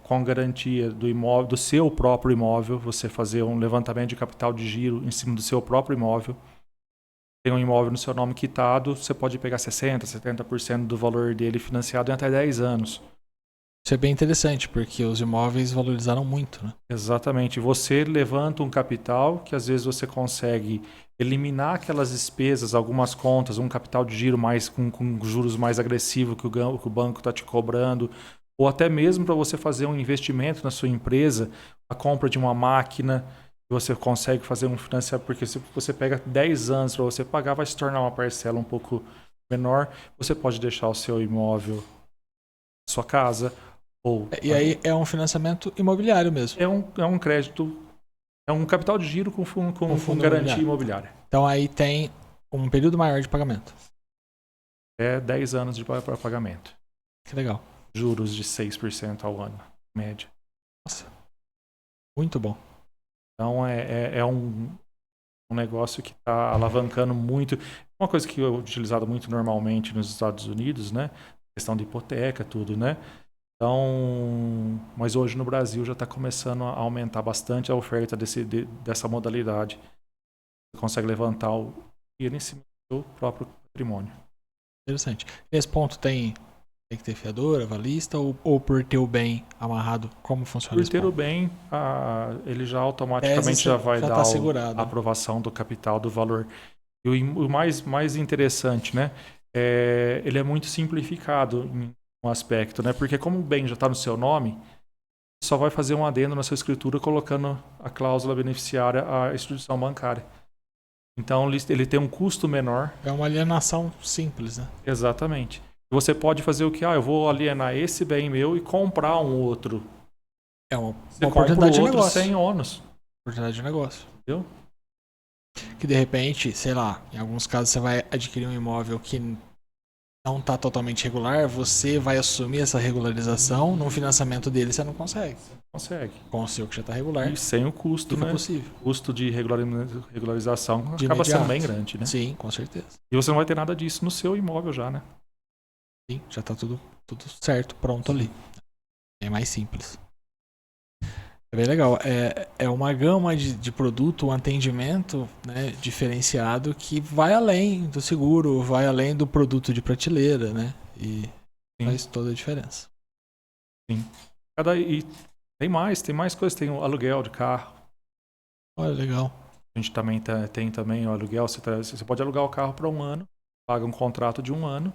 Com garantia do imóvel, do seu próprio imóvel, você fazer um levantamento de capital de giro em cima do seu próprio imóvel. Tem um imóvel no seu nome quitado, você pode pegar 60%, 70% do valor dele financiado em até 10 anos. Isso é bem interessante, porque os imóveis valorizaram muito, né? Exatamente. Você levanta um capital que às vezes você consegue eliminar aquelas despesas, algumas contas, um capital de giro mais com juros mais agressivos que o banco está te cobrando, ou até mesmo para você fazer um investimento na sua empresa, a compra de uma máquina, você consegue fazer um financiamento, porque se você pega 10 anos para você pagar, vai se tornar uma parcela um pouco menor. Você pode deixar o seu imóvel, sua casa, E aí é um financiamento imobiliário mesmo. é um crédito, é um capital de giro com fundo garantia imobiliária. Então aí tem um período maior de pagamento. 10 anos de pagamento. Que legal. Juros de 6% ao ano, média. Nossa. Muito bom. Então é um negócio que está alavancando muito. Uma coisa que é utilizada muito normalmente nos Estados Unidos, né? Questão de hipoteca, tudo, né? Então, mas hoje no Brasil já está começando a aumentar bastante a oferta dessa modalidade. Você consegue levantar o dinheiro em cima do seu próprio patrimônio. Interessante. Nesse ponto tem que ter fiador, avalista ou por ter o bem amarrado? Como funciona isso? Por ter o bem, ele já automaticamente já vai dar a aprovação do capital, do valor. E o mais interessante, né? Ele é muito simplificado em um aspecto, né? Porque como o bem já está no seu nome, só vai fazer um adendo na sua escritura colocando a cláusula beneficiária à instituição bancária. Então ele tem um custo menor. É uma alienação simples, né? Exatamente. Você pode fazer o que? Eu vou alienar esse bem meu e comprar um outro. É uma oportunidade de negócio. Sem ônus. Oportunidade de negócio. Entendeu? Que de repente, sei lá, em alguns casos você vai adquirir um imóvel que não está totalmente regular, você vai assumir essa regularização, no financiamento dele você não consegue. Consegue. Com o seu que já está regular. E sem o custo, né? Possível. O custo de regularização acaba sendo bem grande, né? Sim, com certeza. E você não vai ter nada disso no seu imóvel já, né? Sim, já está tudo certo, pronto ali. É mais simples. É bem legal. É uma gama de produto, um atendimento, né, diferenciado que vai além do seguro, vai além do produto de prateleira, né? E faz toda a diferença. Sim. E tem mais coisas. Tem o aluguel de carro. Olha, legal. A gente também tem também o aluguel. Você pode alugar o carro para 1 ano, paga um contrato de 1 ano.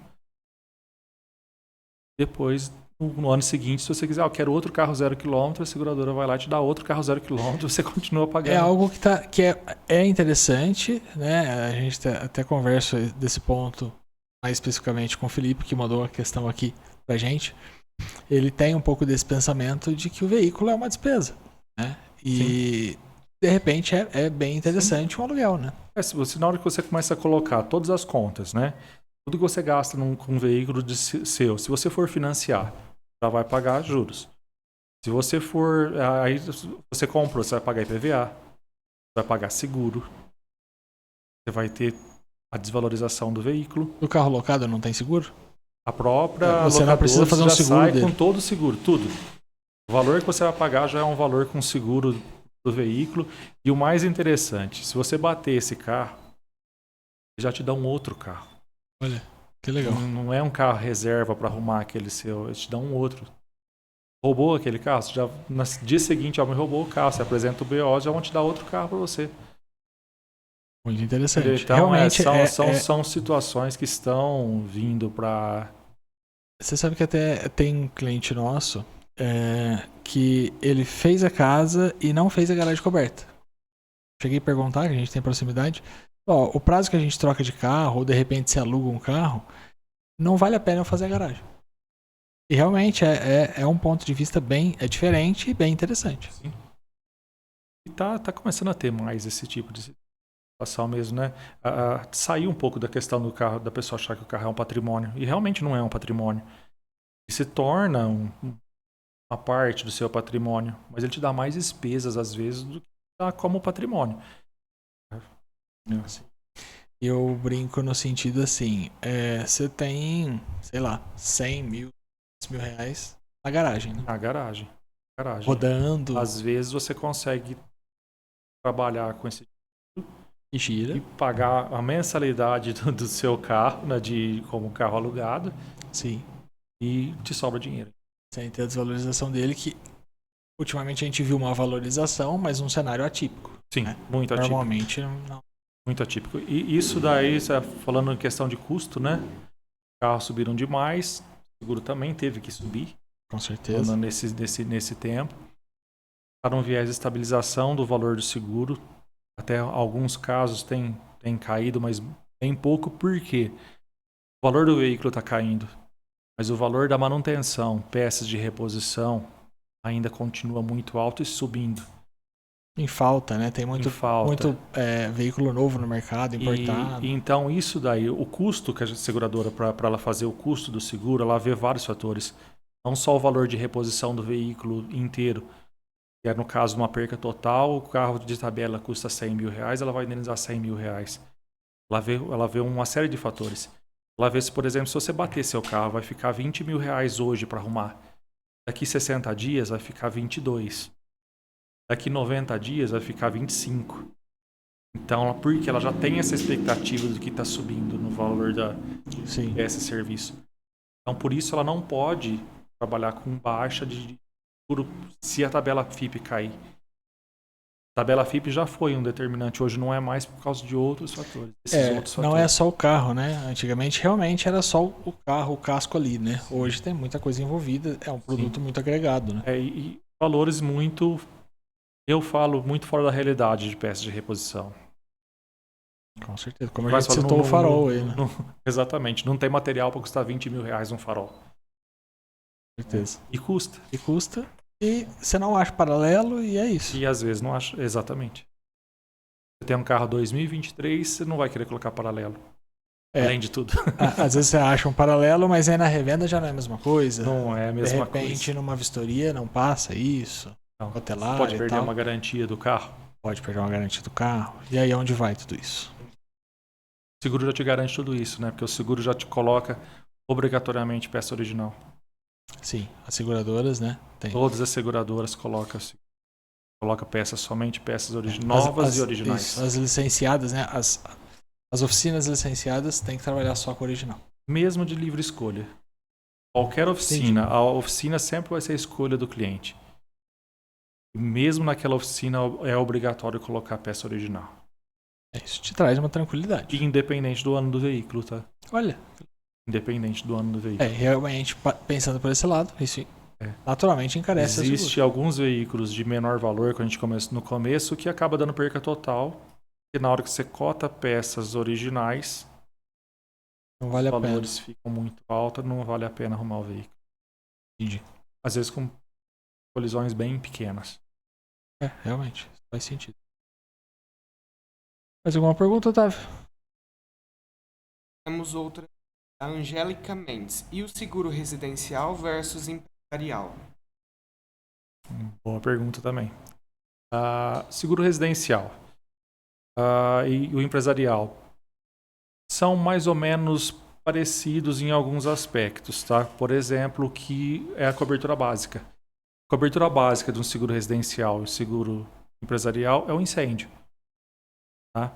Depois, no ano seguinte, se você quiser, eu quero outro carro 0 km, a seguradora vai lá e te dá outro carro 0 km, você continua pagando. É algo que é interessante, né? A gente até conversa desse ponto mais especificamente com o Felipe, que mandou a questão aqui pra gente. Ele tem um pouco desse pensamento de que o veículo é uma despesa, né? E sim, de repente é bem interessante sim, um aluguel, né? Na hora que você começa a colocar todas as contas, né? Tudo que você gasta com um veículo seu, se você for financiar, já vai pagar juros. Se você for... Aí você comprou, você vai pagar IPVA, vai pagar seguro, você vai ter a desvalorização do veículo. O carro locado não tem seguro? A própria você não precisa fazer um seguro sai dele. Com todo o seguro, tudo. O valor que você vai pagar já é um valor com seguro do veículo. E o mais interessante, se você bater esse carro, já te dá um outro carro. Olha, que legal. Não é um carro reserva para arrumar aquele seu, eles te dão um outro. Roubou aquele carro, no dia seguinte, me roubou o carro, você apresenta o BO, já vão te dar outro carro para você. Muito interessante. Então, Realmente são situações que estão vindo para... Você sabe que até tem um cliente nosso que ele fez a casa e não fez a garagem coberta. Cheguei a perguntar, que a gente tem proximidade. Ó, o prazo que a gente troca de carro, ou de repente se aluga um carro, não vale a pena eu fazer a garagem. E realmente é um ponto de vista bem diferente e bem interessante. Sim. E tá começando a ter mais esse tipo de situação mesmo, né? Sair um pouco da questão do carro, da pessoa achar que o carro é um patrimônio. E realmente não é um patrimônio. Ele se torna uma parte do seu patrimônio, mas ele te dá mais despesas às vezes do que dá como patrimônio. Eu brinco no sentido assim, você tem, sei lá, 100 mil, 200 mil reais na garagem, né? Na garagem. Rodando. Às vezes você consegue trabalhar com esse E gira. e pagar a mensalidade do seu carro, né, como carro alugado, Sim. e te sobra dinheiro. Sem ter a desvalorização dele, que ultimamente a gente viu uma valorização, mas num cenário atípico. Sim, né? muito atípico. Normalmente não. Muito atípico. E isso daí, falando em questão de custo, né? Carros subiram demais, o seguro também teve que subir. Com certeza. Nesse tempo. Para um viés de estabilização do valor do seguro, até alguns casos tem caído, mas bem pouco, porque o valor do veículo está caindo, mas o valor da manutenção, peças de reposição, ainda continua muito alto e subindo. Em falta, né? Tem muito veículo novo no mercado, importado. E então isso daí, o custo que a seguradora, para ela fazer o custo do seguro, ela vê vários fatores. Não só o valor de reposição do veículo inteiro, que é no caso de uma perca total, o carro de tabela custa 100 mil reais, ela vai indenizar 100 mil reais. Ela vê uma série de fatores. Ela vê se, por exemplo, se você bater seu carro, vai ficar 20 mil reais hoje para arrumar. Daqui 60 dias vai ficar 22. Daqui 90 dias vai ficar 25. Então, porque ela já tem essa expectativa do que está subindo no valor desse serviço. Então, por isso ela não pode trabalhar com baixa de seguro se a tabela FIP cair. A tabela FIP já foi um determinante, hoje não é mais por causa de outros fatores. Não é só o carro, né? Antigamente realmente era só o carro, o casco ali, né? Sim. Hoje tem muita coisa envolvida, é um produto muito agregado, né? E valores muito, eu falo, muito fora da realidade de peças de reposição. Com certeza, como a gente citou o farol aí, né? Exatamente, não tem material para custar 20 mil reais um farol. Com certeza. E custa. E você não acha paralelo e é isso. E às vezes não acha, exatamente. Você tem um carro 2023, você não vai querer colocar paralelo. Além de tudo. Às vezes você acha um paralelo, mas aí na revenda já não é a mesma coisa. Não é a mesma coisa. De repente, numa vistoria não passa isso. Não. Hotelar Pode perder uma garantia do carro. Pode perder uma garantia do carro. E aí onde vai tudo isso? O seguro já te garante tudo isso, né? Porque o seguro já te coloca obrigatoriamente peça original. Sim, as seguradoras, né? Tem. Todas as seguradoras colocam peças, somente peças novas e originais. Isso, as licenciadas, né? As oficinas licenciadas têm que trabalhar só com o original. Mesmo de livre escolha. Qualquer oficina, a oficina sempre vai ser a escolha do cliente. E mesmo naquela oficina é obrigatório colocar a peça original. Isso te traz uma tranquilidade. Independente do ano do veículo, tá? Olha. Independente do ano do veículo. Realmente, pensando por esse lado, isso naturalmente encarece. Existem alguns veículos de menor valor, que a gente começa no começo, que acaba dando perca total. E na hora que você cota peças originais, não vale os valores ficam muito altos, não vale a pena arrumar o veículo. Entendi. Às vezes com colisões bem pequenas. Realmente, faz sentido. Mais alguma pergunta, Otávio? Temos outra. A Angélica Mendes. E o seguro residencial versus empresarial? Boa pergunta também. Seguro residencial e o empresarial são mais ou menos parecidos em alguns aspectos, tá? Por exemplo, o que é a cobertura básica. A cobertura básica de um seguro residencial e seguro empresarial é o incêndio, tá?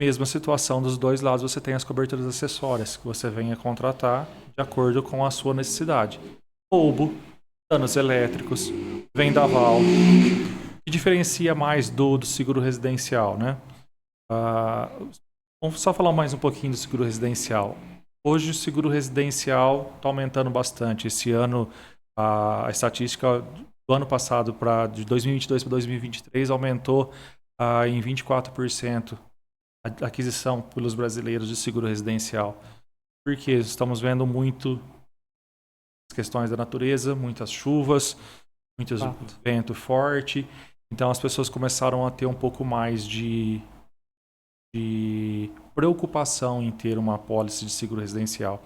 Mesma situação dos dois lados, você tem as coberturas acessórias que você venha contratar de acordo com a sua necessidade. Roubo, danos elétricos, vendaval. O que diferencia mais do seguro residencial, né? Vamos só falar mais um pouquinho do seguro residencial. Hoje o seguro residencial está aumentando bastante. Esse ano, a estatística do ano passado, de 2022 para 2023, aumentou em 24% a aquisição pelos brasileiros de seguro residencial. Porque estamos vendo muito as questões da natureza, muitas chuvas, muito vento forte. Então as pessoas começaram a ter um pouco mais de preocupação em ter uma apólice de seguro residencial.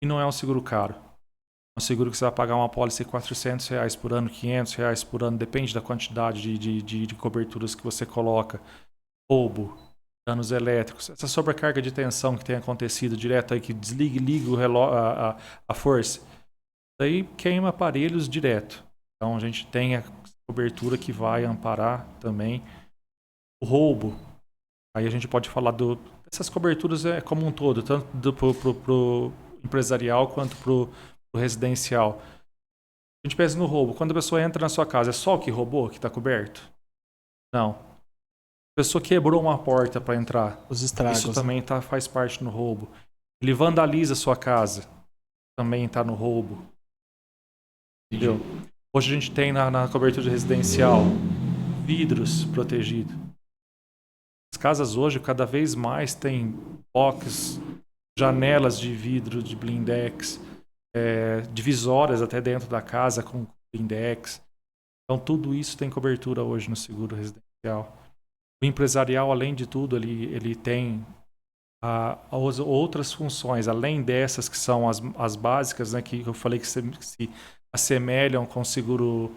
E não é um seguro caro. É um seguro que você vai pagar uma apólice de R$400 por ano, R$500 por ano, depende da quantidade de coberturas que você coloca. Roubo, danos elétricos, essa sobrecarga de tensão que tem acontecido direto aí, que desliga e liga a força. Daí queima aparelhos direto. Então a gente tem a cobertura que vai amparar também o roubo. Aí a gente pode falar dessas coberturas como um todo, tanto pro empresarial quanto pro residencial. A gente pensa no roubo. Quando a pessoa entra na sua casa, é só o que roubou que está coberto? Não. A pessoa quebrou uma porta para entrar. Os estragos. Isso também faz parte no roubo. Ele vandaliza a sua casa. Também está no roubo. Entendeu? Hoje a gente tem na cobertura residencial vidros protegidos. As casas hoje cada vez mais têm box, janelas de vidro de blindex, divisórias até dentro da casa com blindex. Então tudo isso tem cobertura hoje no seguro residencial. O empresarial, além de tudo, ele tem outras funções, além dessas que são as básicas, né, que eu falei que se assemelham com o seguro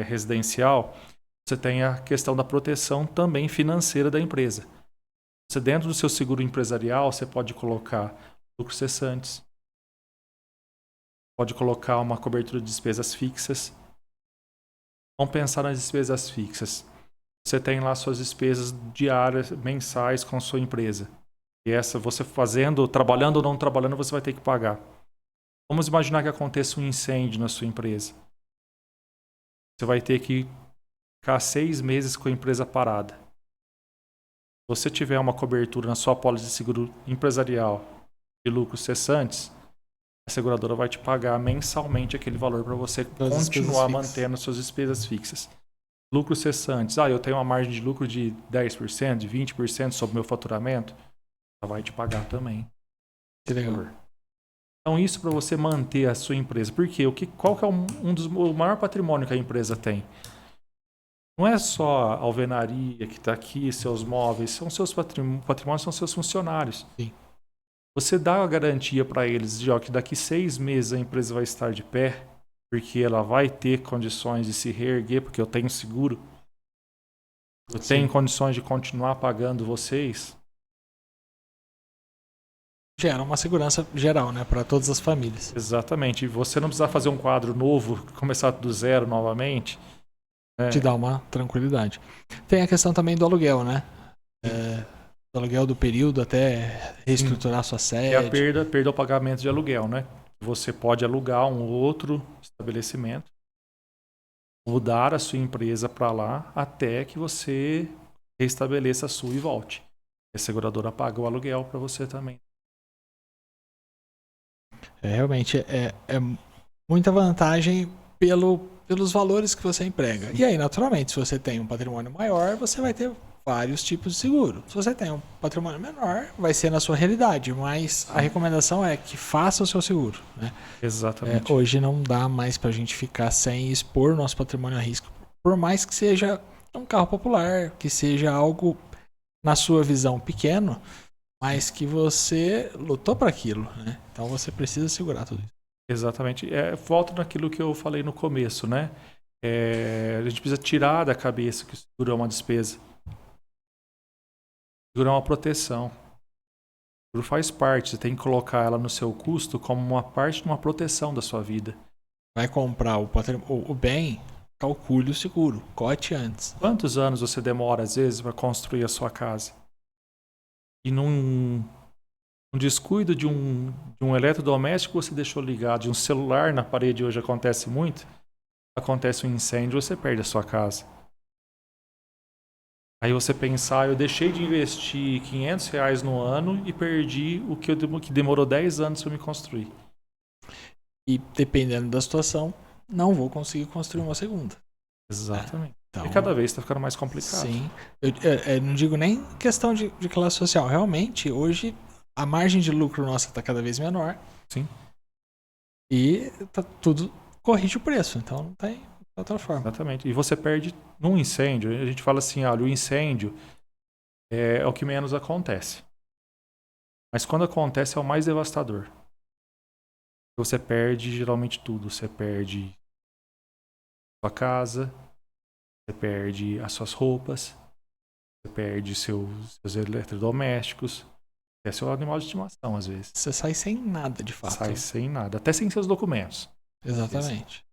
residencial. Você tem a questão da proteção também financeira da empresa. Você, dentro do seu seguro empresarial, você pode colocar lucros cessantes, pode colocar uma cobertura de despesas fixas. Vamos pensar nas despesas fixas. Você tem lá suas despesas diárias, mensais com a sua empresa. E essa, você trabalhando ou não trabalhando, você vai ter que pagar. Vamos imaginar que aconteça um incêndio na sua empresa. Você vai ter que ficar 6 meses com a empresa parada. Se você tiver uma cobertura na sua apólice de seguro empresarial de lucros cessantes, a seguradora vai te pagar mensalmente aquele valor para você continuar mantendo suas despesas fixas. Lucros cessantes. Eu tenho uma margem de lucro de 10%, de 20% sobre o meu faturamento. Ela vai te pagar também. Que legal. Então, isso para você manter a sua empresa. Por quê? Qual que é o maior patrimônio que a empresa tem? Não é só a alvenaria que está aqui, seus móveis, são seus patrimônios, são seus funcionários. Sim. Você dá a garantia para eles de que daqui 6 meses a empresa vai estar de pé, porque ela vai ter condições de se reerguer, porque eu tenho seguro. Eu tenho condições de continuar pagando vocês. Gera uma segurança geral, né, para todas as famílias. Exatamente. E você não precisa fazer um quadro novo, começar do zero novamente. Te dá uma tranquilidade. Tem a questão também do aluguel, né? Do aluguel do período até reestruturar sua sede. É a perda ao pagamento de aluguel, né? Você pode alugar um outro estabelecimento, mudar a sua empresa para lá até que você restabeleça a sua e volte. A seguradora paga o aluguel para você também. Realmente é muita vantagem pelos valores que você emprega. E aí, naturalmente, se você tem um patrimônio maior, você vai ter vários tipos de seguro. Se você tem um patrimônio menor, vai ser na sua realidade, mas a recomendação é que faça o seu seguro, né? Exatamente. Hoje não dá mais pra gente ficar sem expor nosso patrimônio a risco, por mais que seja um carro popular, que seja algo, na sua visão, pequeno, mas que você lutou para aquilo, né? Então você precisa segurar tudo isso. Exatamente. Volta naquilo que eu falei no começo, né? A gente precisa tirar da cabeça que o seguro é uma despesa. O seguro é uma proteção. O seguro faz parte. Você tem que colocar ela no seu custo como uma parte de uma proteção da sua vida. Vai comprar o bem, calcule o seguro. Cote antes. Quantos anos você demora, às vezes, para construir a sua casa? E num descuido de um eletrodoméstico que você deixou ligado, de um celular na parede, hoje acontece muito, acontece um incêndio, você perde a sua casa. Aí você pensar, eu deixei de investir R$ 500 no ano e perdi o que demorou 10 anos para me construir. E dependendo da situação, não vou conseguir construir uma segunda. Exatamente. Então, E cada vez está ficando mais complicado. sim. Eu não digo nem questão de classe social. Realmente, hoje, a margem de lucro nossa está cada vez menor. Sim. E tá tudo corrige o preço. Então, não tem outra forma. Exatamente. E você perde num incêndio. A gente fala assim, olha, o incêndio é o que menos acontece. Mas quando acontece é o mais devastador. Você perde geralmente tudo. Você perde sua casa, você perde as suas roupas, você perde seus eletrodomésticos, é seu animal de estimação às vezes. Você sai sem nada, de fato. Sai sem nada, até sem seus documentos. Exatamente.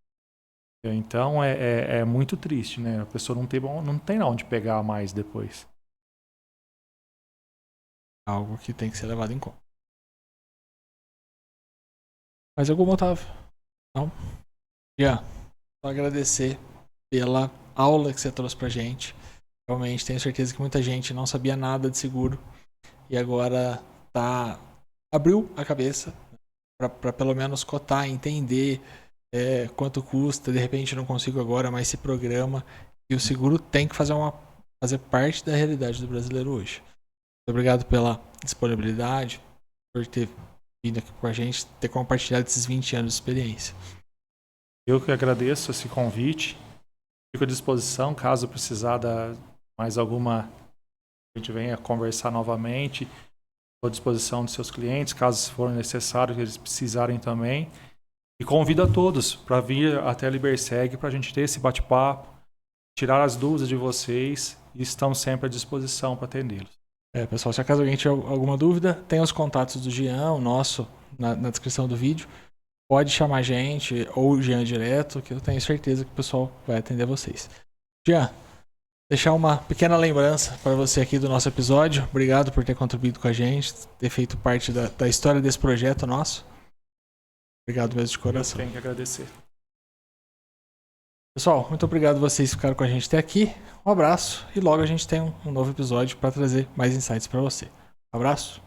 Então é muito triste, né? A pessoa não tem onde pegar mais depois. Algo que tem que ser levado em conta. Mais algum, Otávio? Não? Já. Só agradecer pela aula que você trouxe pra gente. Realmente, tenho certeza que muita gente não sabia nada de seguro e agora abriu a cabeça para pelo menos cotar, entender quanto custa. De repente não consigo agora, mas se programa. E o seguro tem que fazer parte da realidade do brasileiro hoje. Muito obrigado pela disponibilidade, por ter vindo aqui com a gente, ter compartilhado esses 20 anos de experiência. Eu que agradeço esse convite. Fico à disposição, caso precisar de mais alguma, a gente venha conversar novamente. Estou à disposição dos seus clientes, caso for necessário, que eles precisarem também. E convido a todos para vir até a Liberseg para a gente ter esse bate-papo, tirar as dúvidas de vocês e estamos sempre à disposição para atendê-los. Pessoal, se acaso alguém tiver alguma dúvida, tem os contatos do Jean, o nosso, na descrição do vídeo. Pode chamar a gente ou o Jean direto, que eu tenho certeza que o pessoal vai atender vocês. Jean, deixar uma pequena lembrança para você aqui do nosso episódio. Obrigado por ter contribuído com a gente, ter feito parte da história desse projeto nosso. Obrigado mesmo de coração. Eu tenho que agradecer. Pessoal, muito obrigado a vocês que ficaram com a gente até aqui. Um abraço e logo a gente tem um novo episódio para trazer mais insights para você. Um abraço.